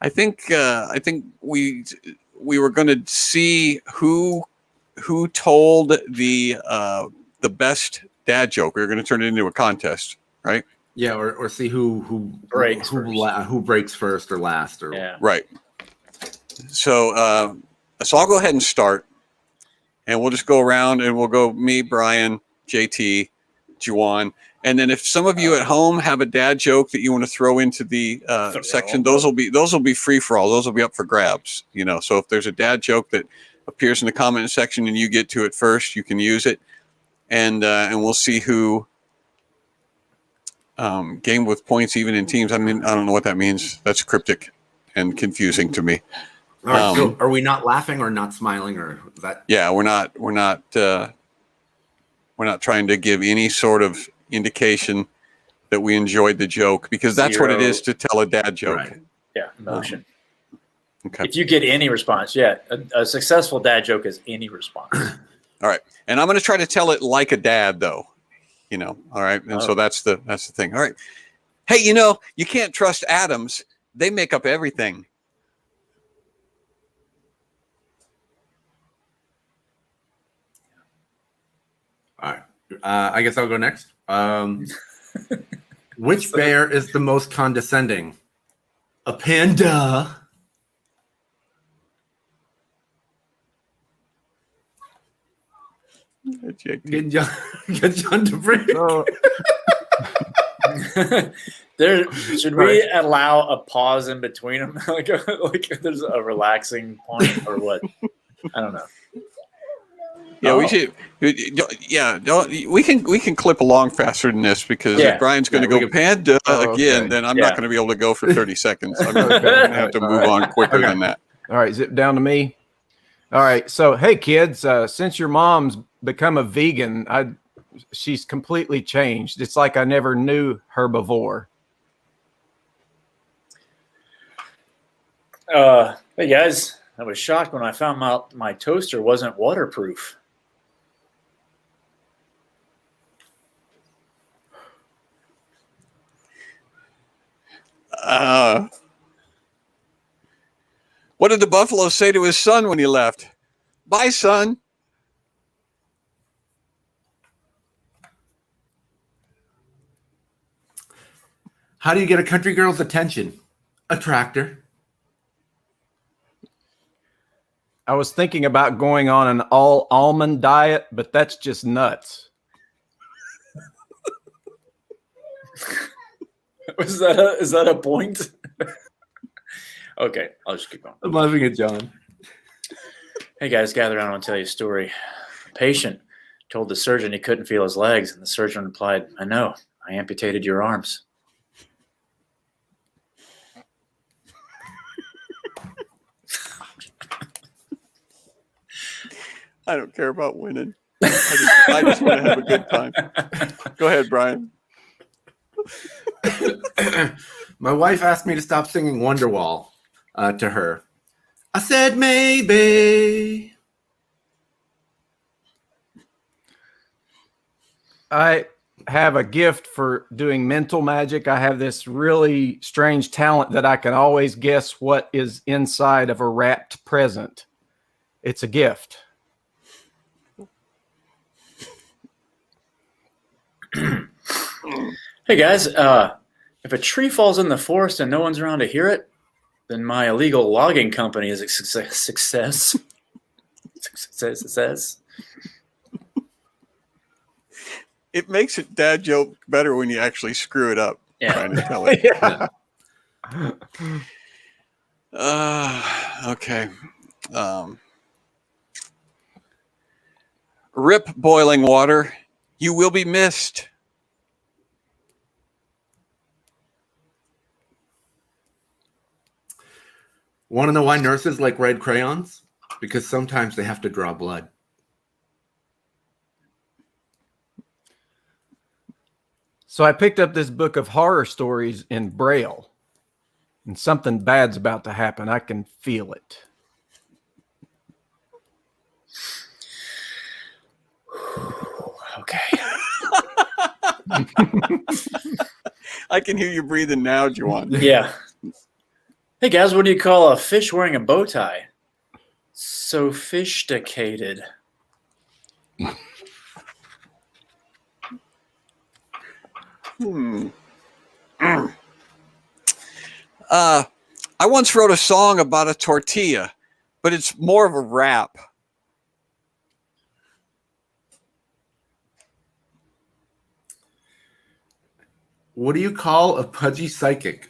I think we were going to see who told the best dad joke. We were going to turn it into a contest, right? Yeah, or see who Breaks who breaks first or last or Yeah. Right. So I'll go ahead and start, and we'll just go around and we'll go me, Brian, JT, Juwan, and then if some of you at home have a dad joke that you want to throw into the section, those will be free for all. Those will be up for grabs. So if there's a dad joke that appears in the comment section and you get to it first, you can use it, and we'll see who. Game with points even in teams. I mean, I don't know what that means. That's cryptic and confusing to me. All right, so are we not laughing or not smiling or is that? Yeah, we're not trying to give any sort of indication that we enjoyed the joke because that's what it is to tell a dad joke. Right. Yeah, emotion. Okay. If you get any response, a successful dad joke is any response. All right. And I'm going to try to tell it like a dad though. All right. And so that's the thing. All right. Hey, you can't trust atoms. They make up everything. All right. I guess I'll go next. Which bear is the most condescending? A panda Get John to bring. So, Should we allow a pause in between them? like there's a relaxing point or what? I don't know. Yeah, we should. Yeah, we can clip along faster than this because if Brian's going to go panda again, then I'm not going to be able to go for 30 seconds. I'm going to have to move on quicker than that. all right, zip down to me. All right, so hey kids, since your mom's become a vegan, she's completely changed. It's like I never knew her before. Hey guys, I was shocked when I found out my toaster wasn't waterproof. What did the buffalo say to his son when he left? Bye, son. How do you get a country girl's attention? A tractor. I was thinking about going on an all almond diet, but that's just nuts. Is that a point? Okay, I'll just keep going. I'm laughing at John. Hey guys, gather around. I want to tell you a story. A patient told the surgeon he couldn't feel his legs, and the surgeon replied, "I know. I amputated your arms." I don't care about winning. I just want to have a good time. Go ahead, Brian. My wife asked me to stop singing Wonderwall to her. I said maybe. I have a gift for doing mental magic. I have this really strange talent that I can always guess what is inside of a wrapped present. It's a gift. Hey guys, if a tree falls in the forest and no one's around to hear it, then my illegal logging company is a success. Success. It makes a dad joke better when you actually screw it up. Yeah. Trying to tell it. Okay. Rip boiling water. You will be missed. Want to know why nurses like red crayons? Because sometimes they have to draw blood. So I picked up this book of horror stories in Braille, and something bad's about to happen. I can feel it. Okay. I can hear you breathing now, Juwan. Yeah. Hey guys, what do you call a fish wearing a bow tie? Sophisticated. I once wrote a song about a tortilla, but it's more of a rap. What do you call a pudgy psychic?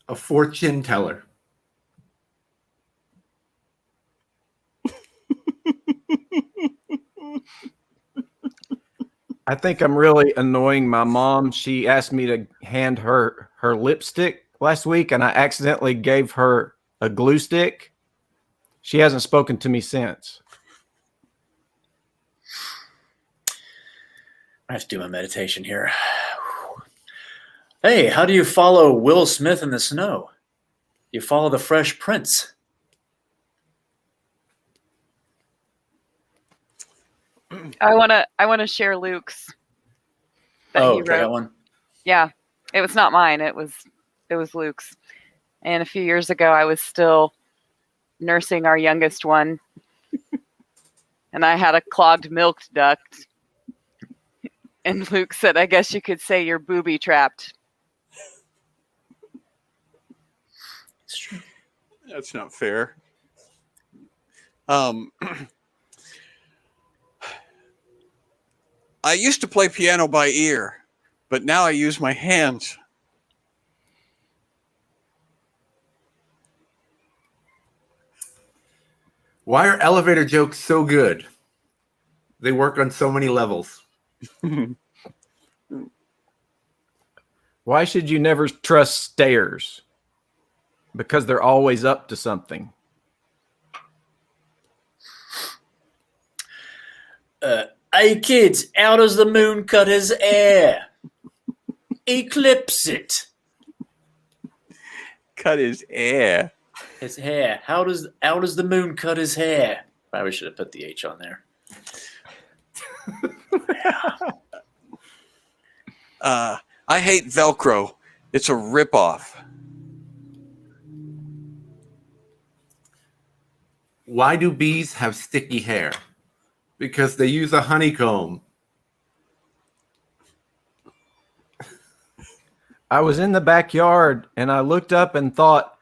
A fortune teller. I think I'm really annoying my mom. She asked me to hand her lipstick last week, and I accidentally gave her a glue stick. She hasn't spoken to me since. I have to do my meditation here. Hey, how do you follow Will Smith in the snow? You follow the Fresh Prince. I wanna share Luke's. That he Okay, that wrote. one. Yeah, it was not mine. It was Luke's. And a few years ago, I was still nursing our youngest one, and I had a clogged milk duct. And Luke said, "I guess you could say you're booby trapped." It's true. That's not fair. I used to play piano by ear, but now I use my hands. Why are elevator jokes so good? They work on so many levels. Why should you never trust stairs? Because they're always up to something. Hey kids, how does the moon cut his hair? Eclipse it. Cut his hair. His hair. How does the moon cut his hair? Probably should have put the H on there. I hate Velcro. It's a ripoff. Why do bees have sticky hair? Because they use a honeycomb. I was in the backyard and I looked up and thought,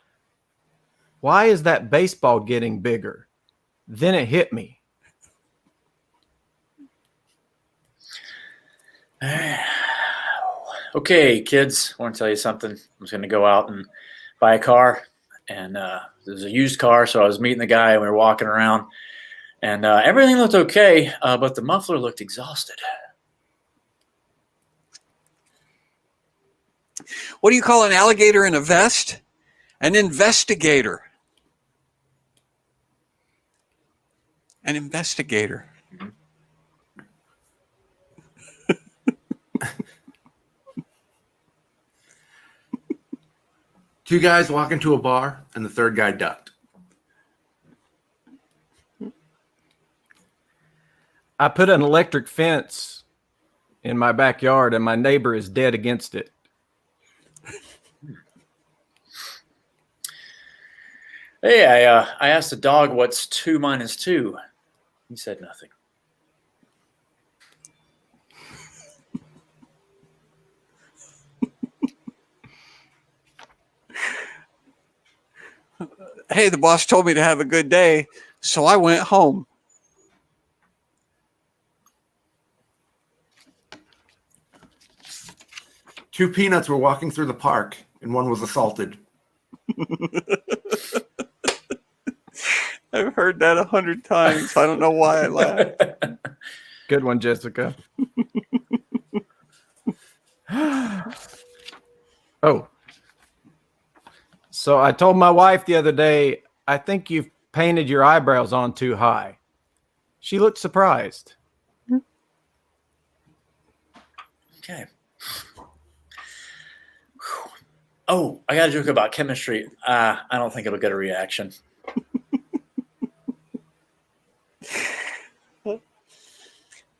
why is that baseball getting bigger? Then it hit me. Okay, kids, I want to tell you something. I was going to go out and buy a car, and there's a used car, so I was meeting the guy, and we were walking around, and everything looked okay, but the muffler looked exhausted. What do you call an alligator in a vest? An investigator. An investigator. Two guys walk into a bar, and the third guy ducked. I put an electric fence in my backyard and my neighbor is dead against it. Hey, I asked the dog what's 2 minus 2. He said nothing. Hey, the boss told me to have a good day, so I went home. Two peanuts were walking through the park, and one was assaulted. I've heard that 100 times. I don't know why I laugh. Good one, Jessica. Oh. So I told my wife the other day, I think you've painted your eyebrows on too high. She looked surprised. Okay. Oh, I got a joke about chemistry. I don't think it'll get a reaction.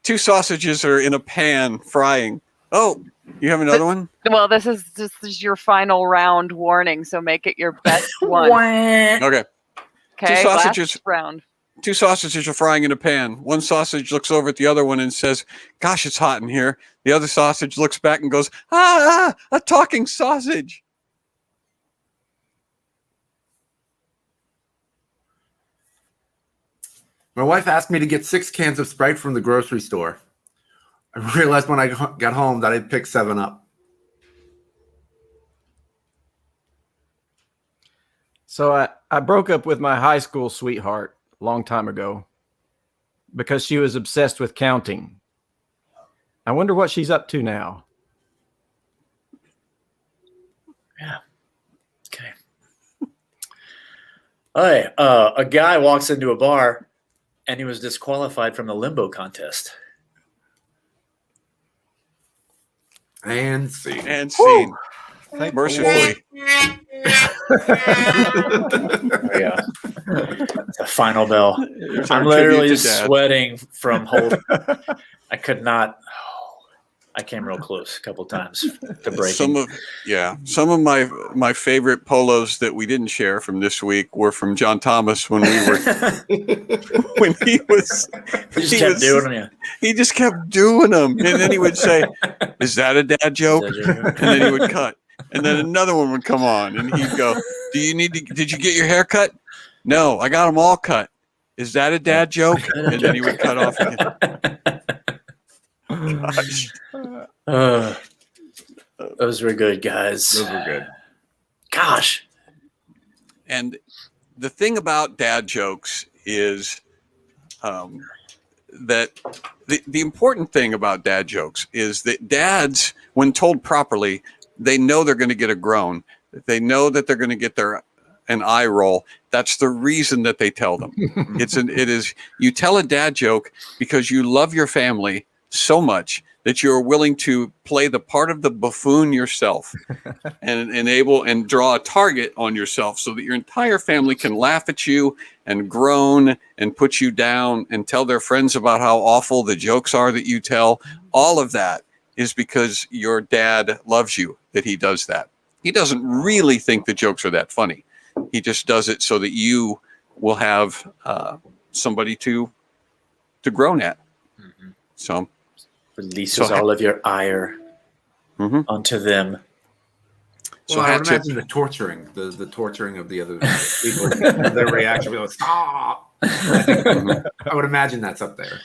Two sausages are in a pan frying. Oh, you have another one? Well, this is your final round warning, so make it your best one. Okay. Okay, sausages. last round. Two sausages are frying in a pan. One sausage looks over at the other one and says, "Gosh, it's hot in here." The other sausage looks back and goes, a talking sausage." My wife asked me to get 6 cans of Sprite from the grocery store. I realized when I got home that I'd picked 7 up. So I broke up with my high school sweetheart a long time ago because she was obsessed with counting. I wonder what she's up to now. Yeah. Okay. Hey, a guy walks into a bar and he was disqualified from the limbo contest. And scene. And scene. Mercifully. Yeah. The final bell. It's our I'm literally tribute to Dad. sweating from holding. I could not. I came real close a couple times to breaking. Some of my favorite polos that we didn't share from this week were from John Thomas when we were when he was doing them. he just kept doing them, and then he would say, "Is that a dad joke?" And then he would cut, and then another one would come on, and he'd go, Did you get your hair cut? No, I got them all cut. Is that a dad joke? And then he would cut off again. Gosh. Those were good, guys. Those were good. Gosh. And the thing about dad jokes is that the important thing about dad jokes is that dads, when told properly, they know they're going to get a groan. They know that they're going to get an eye roll. That's the reason that they tell them. It is you tell a dad joke because you love your family so much that you're willing to play the part of the buffoon yourself and draw a target on yourself so that your entire family can laugh at you and groan and put you down and tell their friends about how awful the jokes are that you tell. All of that is because your dad loves you, that he does that. He doesn't really think the jokes are that funny. He just does it so that you will have somebody to groan at. Mm-hmm. So releases all of your ire onto them. So I would imagine the torturing of the other people, their reaction, be like, stop. I would imagine that's up there.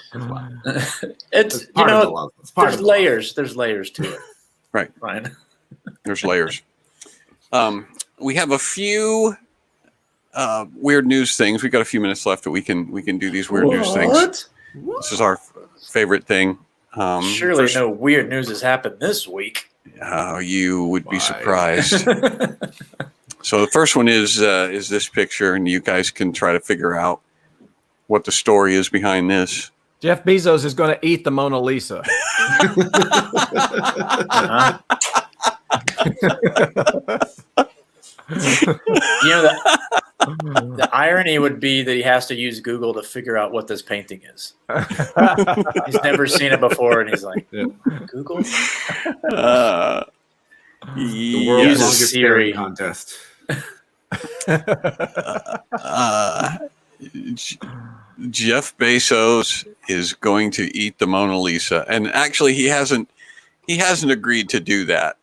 It's there's layers. There's layers to it. Right. Ryan. There's layers. We have a few weird news things. We've got a few minutes left that we can do these weird news things. This is our favorite thing. Surely no weird news has happened this week. You would be surprised. So the first one is this picture, and you guys can try to figure out what the story is behind this. Jeff Bezos is going to eat the Mona Lisa. The irony would be that he has to use Google to figure out what this painting is. He's never seen it before, and he's like, Google? The world's longest Siri contest. Jeff Bezos is going to eat the Mona Lisa, and actually he hasn't agreed to do that.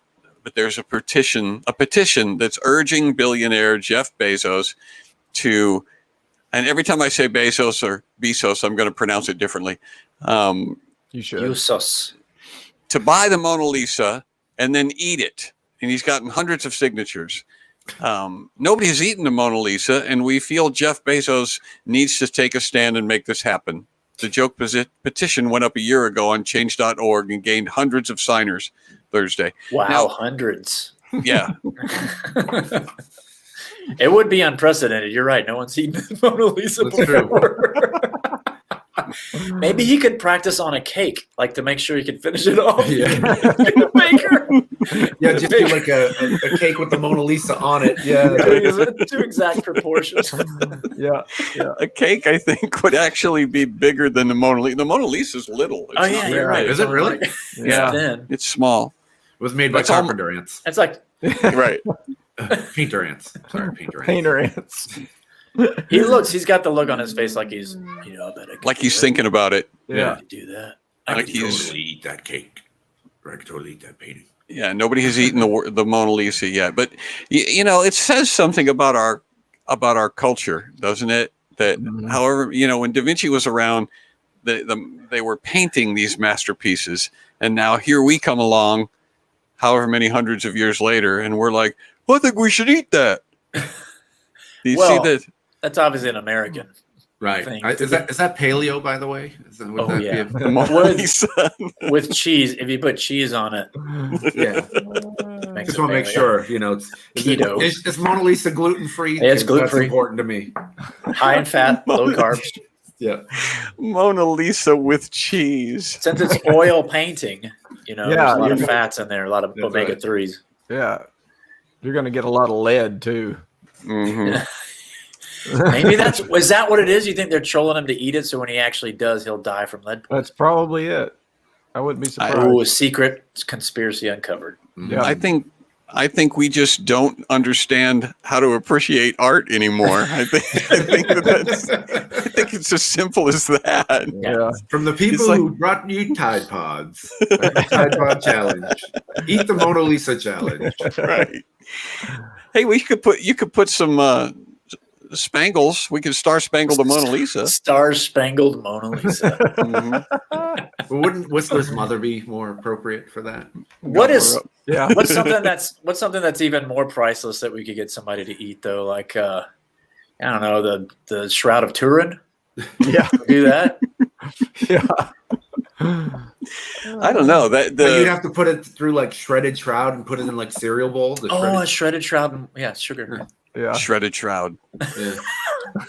But there's a petition that's urging billionaire Jeff Bezos to, and every time I say Bezos or Bezos, I'm going to pronounce it differently. You should. Bezos. To buy the Mona Lisa and then eat it. And he's gotten hundreds of signatures. Nobody has eaten the Mona Lisa, and we feel Jeff Bezos needs to take a stand and make this happen. The joke petition went up a year ago on change.org and gained hundreds of signers Thursday. Wow, now, hundreds. Yeah. It would be unprecedented. You're right. No one's eaten the Mona Lisa before. Maybe he could practice on a cake, like to make sure he could finish it off. Yeah. The baker. Yeah, just do like a cake with the Mona Lisa on it. Yeah. Two exact proportions. Yeah. A cake, I think, would actually be bigger than the Mona Lisa. The Mona Lisa's little. It's you're right. Is it really? Yeah. It's small. It was made by Carpenter ants. It's like right. Painter ants. Sorry, painter ants. Painter ants. He's got the look on his face like he's, I bet I could like he's thinking about it. Yeah. Do that. I could totally eat that cake. Or I could totally eat that painting. Yeah, nobody has eaten the Mona Lisa yet, but it says something about our culture, doesn't it? That however, when Da Vinci was around, they were painting these masterpieces, and now here we come along, however many hundreds of years later, and we're like, I think we should eat that. Do you see that? That's obviously an American. Right. Is that paleo, by the way? The Mona Lisa. With cheese. If you put cheese on it. Yeah. Just want to make sure, it's keto. Is Mona Lisa gluten-free? Yeah, it's gluten-free. That's important to me. High in fat, low carbs. Yeah. Mona Lisa with cheese. Since it's oil painting, there's a lot of fats in there, a lot of omega-3s. Yeah. You're going to get a lot of lead, too. Mm-hmm. Maybe is that what it is? You think they're trolling him to eat it, so when he actually does, he'll die from lead poisoning? That's probably it. I wouldn't be surprised. A secret conspirasi uncovered. Yeah. I think we just don't understand how to appreciate art anymore. I think it's as simple as that. Yeah. From the people who brought you Tide Pods, Tide Pod Challenge, eat the Mona Lisa Challenge. Right. Hey, you could put some Spangles. We could Star Spangle the Mona Lisa. Star Spangled Mona Lisa. Mhm. Wouldn't Whistler's mother be more appropriate for that? Yeah. What's something that's even more priceless that we could get somebody to eat though? Like I don't know, the Shroud of Turin. Yeah. Do that. Yeah. I don't know that But you'd have to put it through like shredded shroud and put it in like cereal bowl. A shredded shroud. And, sugar. Yeah. shredded shroud. Yeah.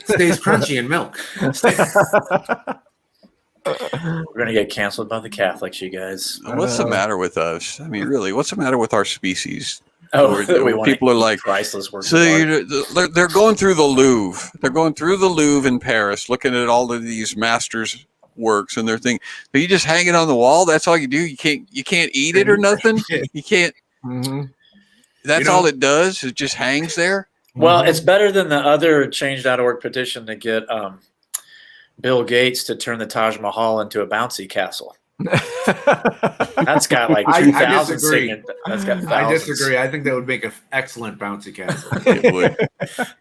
Stays crunchy in milk. We're gonna get canceled by the Catholics, you guys. What's the matter with us? I mean, really, what's the matter with our species? People are like, priceless works. so they're going through the Louvre. They're going through the Louvre in Paris, looking at all of these masters' works, and they're thinking, "But you just hang it on the wall? That's all you do? You can't eat it or nothing? You can't." Mm-hmm. That's all it does. It just hangs there. Well, it's better than the other Change.org petition to get Bill Gates to turn the Taj Mahal into a bouncy castle. That's got like 2,000 signatures. That's got thousands. I disagree. I think that would make an excellent bouncy castle. It would.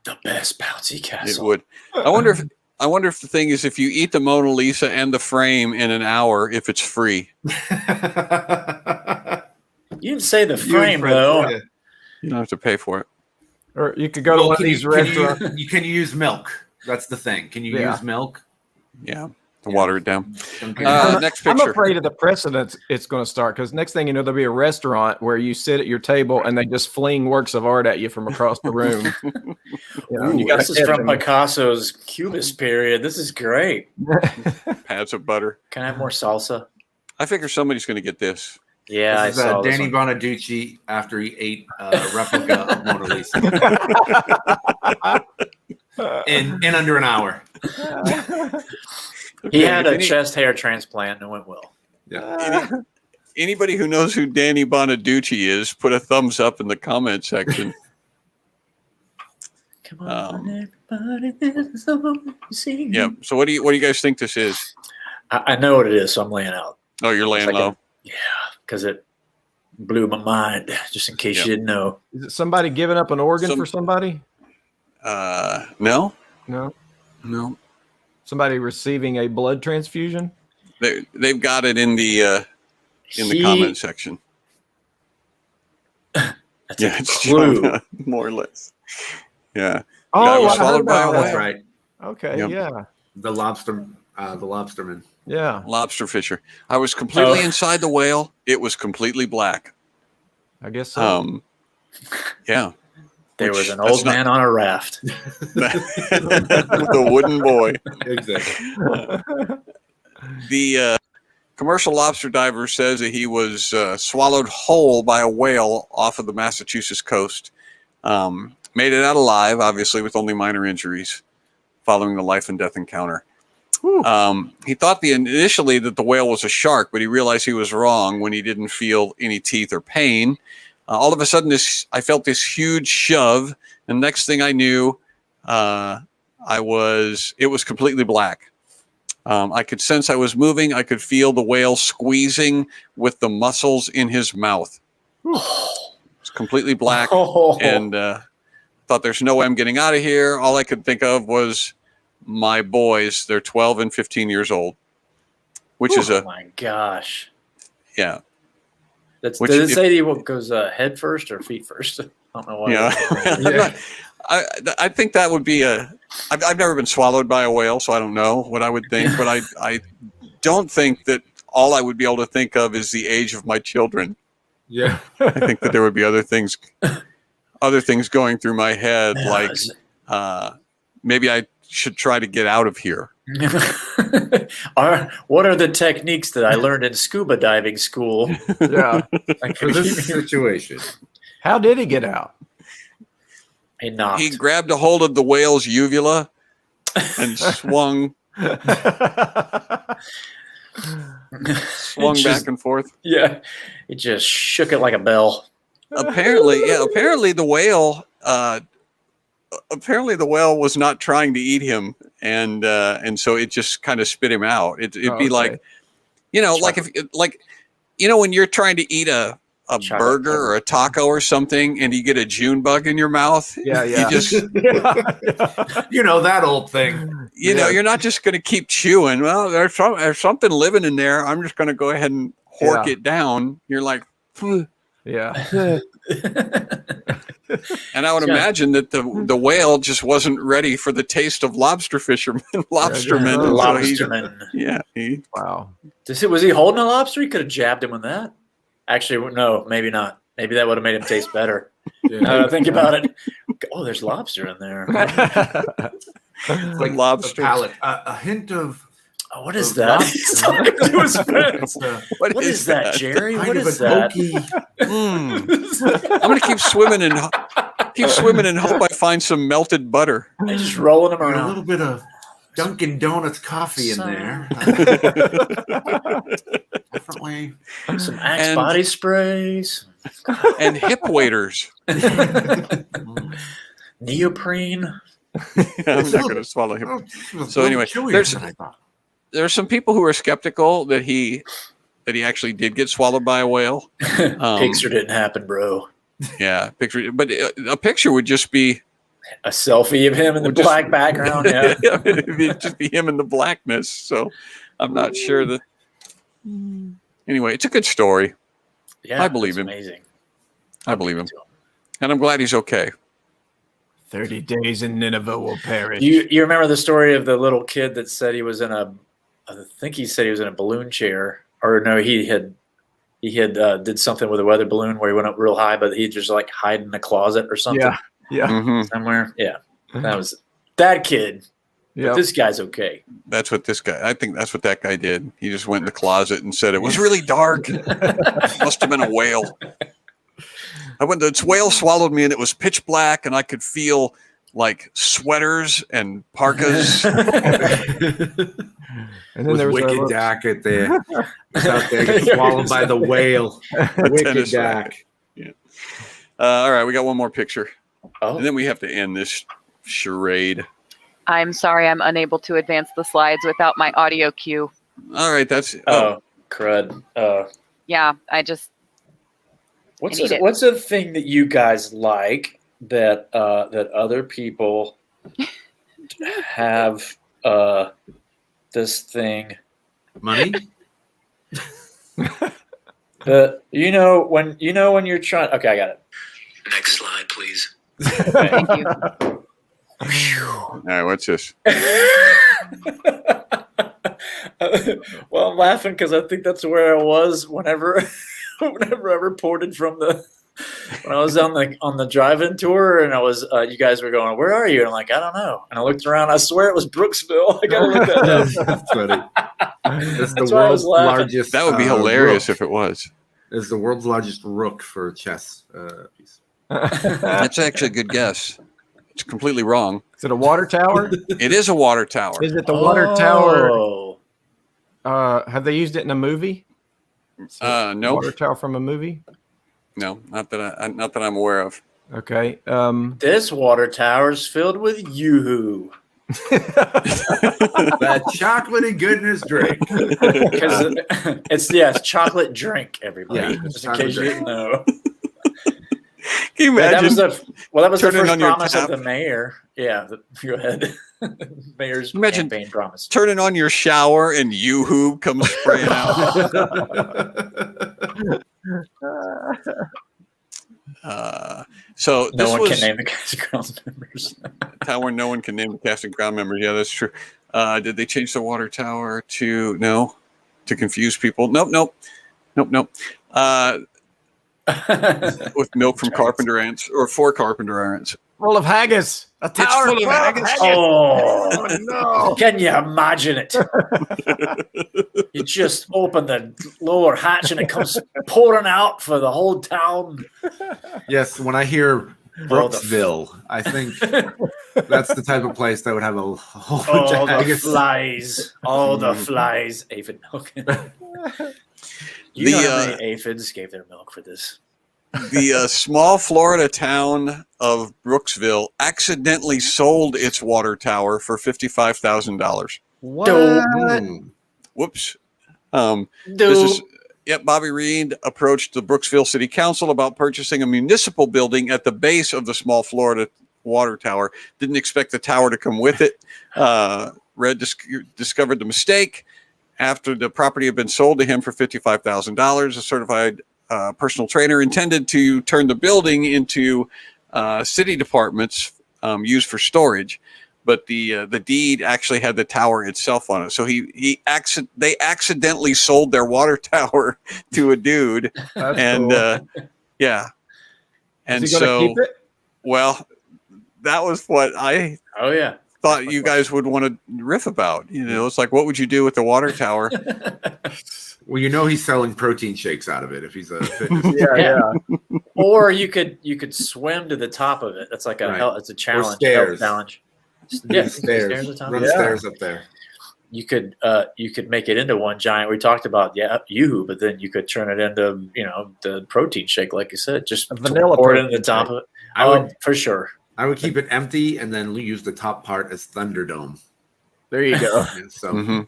The best bouncy castle. It would. I wonder if the thing is, if you eat the Mona Lisa and the frame in an hour, if it's free. You didn't say the frame though. Yeah. You don't have to pay for it. Or you could go to one of these restaurants. Can you use milk? That's the thing. Can you use milk? Yeah, to water it down. Next I'm picture. afraid of the precedence it's going to start, because next thing you know, there'll be a restaurant where you sit at your table and they just fling works of art at you from across the room. This is from Picasso's Cubist period. This is great. Pads of butter. Can I have more salsa? I figure somebody's going to get this. Yeah, this is I saw this Danny one. Bonaducci after he ate a replica of Mona Lisa in under an hour. He had a chest hair transplant and it went well. Yeah. Anybody who knows who Danny Bonaducci is, put a thumbs up in the comment section. Come on, everybody, there's someone singing. Yeah. So what do you guys think this is? I know what it is, so I'm laying out. Oh, you're laying low. Yeah, because it blew my mind. Just in case you didn't know. Is it somebody giving up an organ for somebody? No. No. Somebody receiving a blood transfusion? They've got it in the comment section. That's it's clue. more or less. Yeah. Oh, Guy was I heard swallowed by a about whale. That's right. Okay, Yep. yeah. The lobsterman. Yeah. Lobster fisher. I was completely inside the whale. It was completely black. I guess so. Yeah. There was an old man on a raft. The wooden boy. Exactly. The commercial lobster diver says that he was swallowed whole by a whale off of the Massachusetts coast. Made it out alive, obviously, with only minor injuries following the life and death encounter. He thought initially that the whale was a shark, but he realized he was wrong when he didn't feel any teeth or pain. All of a sudden, I felt this huge shove, and next thing I knew, it was completely black. I could sense I was moving. I could feel the whale squeezing with the muscles in his mouth. It's completely black, and thought there's no way I'm getting out of here. All I could think of was my boys. They're 12 and 15 years old, which is oh my gosh. Yeah. Does it say what goes head first or feet first? I don't know why. Yeah. I think that would be I've never been swallowed by a whale, so I don't know what I would think, but I don't think that all I would be able to think of is the age of my children. Yeah. I think that there would be other things going through my head, like maybe I should try to get out of here. What are the techniques that I learned in scuba diving school? Yeah. For this situation. How did he get out? He knocked. He grabbed a hold of the whale's uvula and swung back and forth. Yeah. He just shook it like a bell. Apparently the whale was not trying to eat him, and so it just kind of spit him out. It'd be like, like when you're trying to eat a a Chocolate burger covered. or a taco or something, and you get a June bug in your mouth. Yeah, You yeah. just, You know that old thing. you know, you're not just going to keep chewing. Well, there's something living in there. I'm just going to go ahead and hork Yeah. it down. You're like, "Phew." Yeah. And I would Yeah. imagine that the whale just wasn't ready for the taste of lobstermen. Lobsterman. Yeah. He, Wow. Was he holding a lobster? He could have jabbed him with that. Actually, no, maybe not. Maybe that would have made him taste better. Now that I think about it. Oh, there's lobster in there. It's like Lobster. a palate. A hint of Oh, what is Of that? lobster. He's talking to his friends. what What is that, Jerry? kind What of is an that? oaky. I'm going to keep swimming and hope I find some melted butter. They're just rolling them A around. little bit of Dunkin' Donuts coffee in there. Definitely. Some Axe And- body sprays. And hip waders. Neoprene. I'm not going to swallow him. So anyway, there's- There are some people who are skeptical that he actually did get swallowed by a whale. Picture didn't happen, bro. Yeah, picture, but a picture would just be A selfie of him in the Would just- black background. Yeah. it'd just be him in the blackness. So I'm not sure that. Anyway, it's a good story. Yeah, I believe it's him. Amazing. I believe him, and I'm glad he's okay. 30 days in Nineveh will perish. You remember the story of the little kid that said he was in a, I think he said he was in a balloon chair, or no, he had did something with a weather balloon where he went up real high, but he just like hide in a closet or something Yeah. Yeah. Mhm. somewhere. Yeah, that was that kid. But Yeah. this guy's okay. That's what this guy. I think that's what that guy did. He just went in the closet and said it was really dark. Must have been a whale. The whale swallowed me, and it was pitch black, and I could feel like sweaters and parkas. And then With there was Wicked Dak at there. He's out there getting swallowed by the whale. Wicked tennis Dak. racket. All right, we got one more picture, Oh, and then we have to end this charade. I'm sorry, I'm unable to advance the slides without my audio cue. All right, that's crud. Yeah, I just What's need it. what's a thing that you guys like that that other people have this thing Money? that when you're trying. Okay, I got it. Next slide, please. thank you. all right. What's this? Well, I'm laughing because I think that's where I was whenever I reported from when I was on the drive-in tour, and I was you guys were going, "Where are you?" And I'm like, "I don't know." And I looked around. I swear it was Brooksville. I gotta look that up. That's funny. It's the That's why I was world's laughing. largest. That would be hilarious rook. if it was. It's the world's largest rook for chess piece. That's actually a good guess. It's completely wrong. Is it a water tower? It is a water tower. Is it the water tower? Oh. Have they used it in a movie? No, Water tower from a movie? no, not that I'm aware of. Okay. This water tower's filled with yoo-hoo. That chocolatey goodness drink. Because it's chocolate drink, everybody. Yeah, just in chocolate case you drink. didn't know. Can you Yeah, that imagine? was the turning first on your promise of tap? the mayor. Yeah, go ahead. Mayor's Imagine- campaign promise. Turning on your shower and Yoo-Hoo comes spraying out. So No this one was can name the cast of grounds members. tower. No one can name the cast and ground members. Yeah, that's true. Did they change the water tower to confuse people? Nope. With milk from Carpenter ants or for Carpenter ants. Full of haggis. A tower full of haggis. Oh, no. can you imagine it? You just open the lower hatch and it comes pouring out for the whole town. Yes, when I hear Brooksville, I think that's the type of place that would have a whole bunch Oh, of the haggis. flies. Oh, the flies. Aphid milk. You know how many aphids gave their milk for this? The small Florida town of Brooksville accidentally sold its water tower for $55,000. What? Mm. Whoops. Dude. This is Bobby Reed approached the Brooksville City Council about purchasing a municipal building at the base of the small Florida water tower. Didn't expect the tower to come with it. Red discovered the mistake after the property had been sold to him for $55,000. A certified personal trainer intended to turn the building into city departments used for storage, but the deed actually had the tower itself on it. So they accidentally sold their water tower to a dude. That's And cool. yeah. And Is he gonna keep it? Well, that was what I thought you guys would want to riff about. It's like, what would you do with the water tower? Well, he's selling protein shakes out of it if he's a fitness. Yeah. Or you could swim to the top of it. That's like it's a challenge. Or stairs. Challenge. Yeah, stairs. Run stairs up there. You could make it into one giant. We talked about Yoo-hoo, but then you could turn it into the protein shake, like you said, just A vanilla pour it in the protein top shake. of it. I would For sure. I would keep it empty and then use the top part as Thunderdome. There you go. And so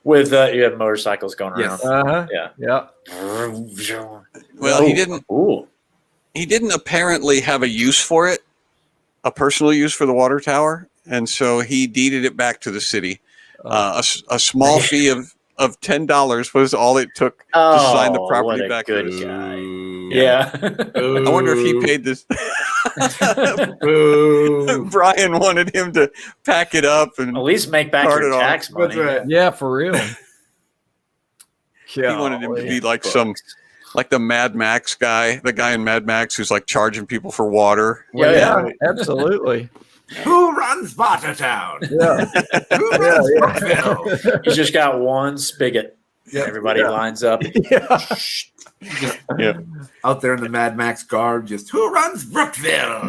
With you have motorcycles going around. Yes. Yeah. Well, he didn't. Ooh. He didn't apparently have a use for it, a personal use for the water tower, and so he deeded it back to the city. A small fee of $10 was all it took to sign the property what a back. good to guy. Yeah. Yeah. I wonder if he paid this. Brian wanted him to pack it up and At least make back cart your it off. tax money. That's right. Yeah, for real. He wanted him to be like the Mad Max guy, the guy in Mad Max who's like charging people for water. Yeah, absolutely. Who runs Bartertown? Yeah. Who runs Brookville? You just got one spigot. Everybody lines up. Yeah. Out there in the Mad Max garb, just who runs Brookville?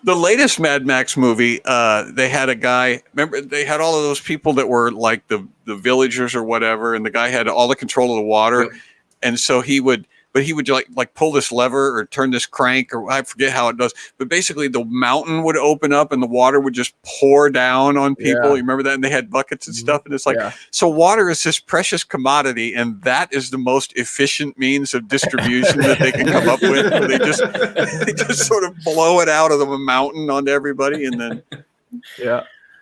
The latest Mad Max movie, they had a guy. Remember, they had all of those people that were like the villagers or whatever, and the guy had all the control of the water, and so he would like pull this lever or turn this crank, or I forget how it does, but basically the mountain would open up and the water would just pour down on people. Yeah. You remember that? And they had buckets and stuff, and it's like, so water is this precious commodity, and that is the most efficient means of distribution that they can come up with. Where they just sort of blow it out of the mountain onto everybody, and then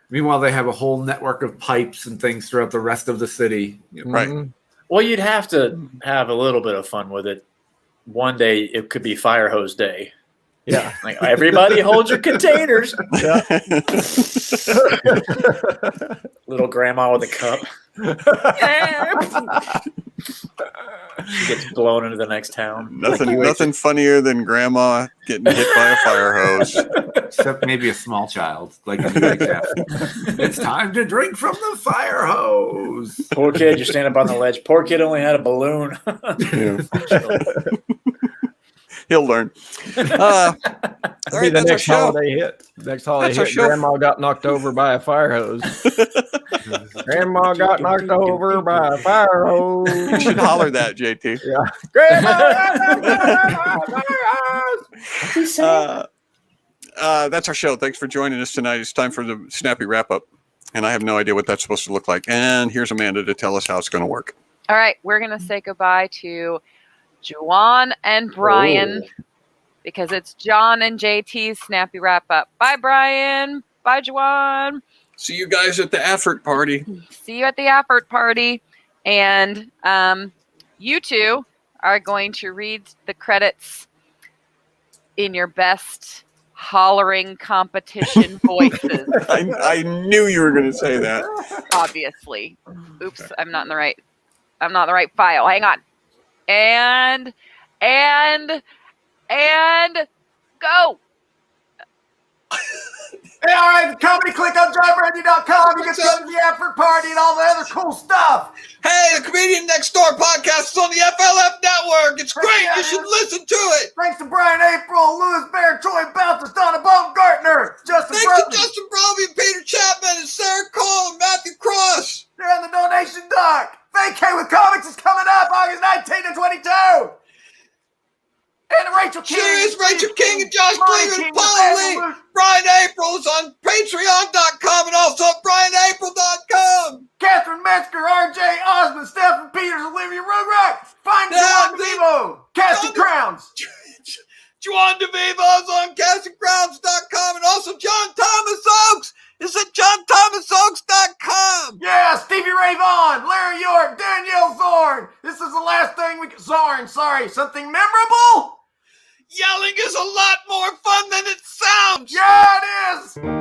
Meanwhile, they have a whole network of pipes and things throughout the rest of the city. right. Well, you'd have to have a little bit of fun with it. One day it could be fire hose day. Yeah. Like, everybody hold your containers. Little grandma with a cup. She gets blown into the next town. Nothing funnier than grandma getting hit by a fire hose. Except maybe a small child. Like it's time to drink from the fire hose. Poor kid, you stand up on the ledge. Poor kid only had a balloon. He'll learn. All right, the next holiday hit. Grandma got knocked over by a fire hose. Grandma got knocked over by a fire hose. You should holler that, JT. Yeah. Grandma got knocked over by a fire hose. That's our show. Thanks for joining us tonight. It's time for the Snappy wrap up. And I have no idea what that's supposed to look like. And here's Amanda to tell us how it's going to work. All right, we're going to say goodbye to Juwan and Brian because it's John and JT's Snappy wrap up. Bye, Brian. Bye, Juwan. See you guys at the AFERT party. See you at the AFERT party. And you two are going to read the credits in your best hollering competition voices. I knew you were going to say that. Obviously. Oops, I'm not in the right file. Hang on. And go. Hey, all right, comedy click on driverandy.com. You can go to the AFERT party and all the other cool stuff. Hey, the Comedian Next Door podcast is on the FLF network. It's great. You should listen to it. Thanks to Brian April, Louis Bear, Troy Bounces, Donna Baumgartner, Justin Thanks to Brody. Justin Brody, Peter Chapman, and Sarah Cole, and Matthew Cross. They're on the donation dock. Vacay with Comics is coming up August 19 to 22. And Rachel King. Serious Rachel King and Josh Brian Klinger King, and Paula Lee. Nathaniel Luke. Brian April's on Patreon.com and also at BrianApril.com. Catherine Metzger, R.J. Osmond, Stephen Peters, Olivia Rugrat. Find Yeah, Juan DeVivo. Casting Crowns. Juan DeVivo's on CastingCrowns.com and also John Thomas Oakes is at JohnThomasOakes.com. Yeah, Stevie Ray Vaughan, Larry York, Danielle Zorn. This is the last thing we can. Zorn, sorry. Something memorable? Yelling is a lot more fun than it sounds. Yeah, it is.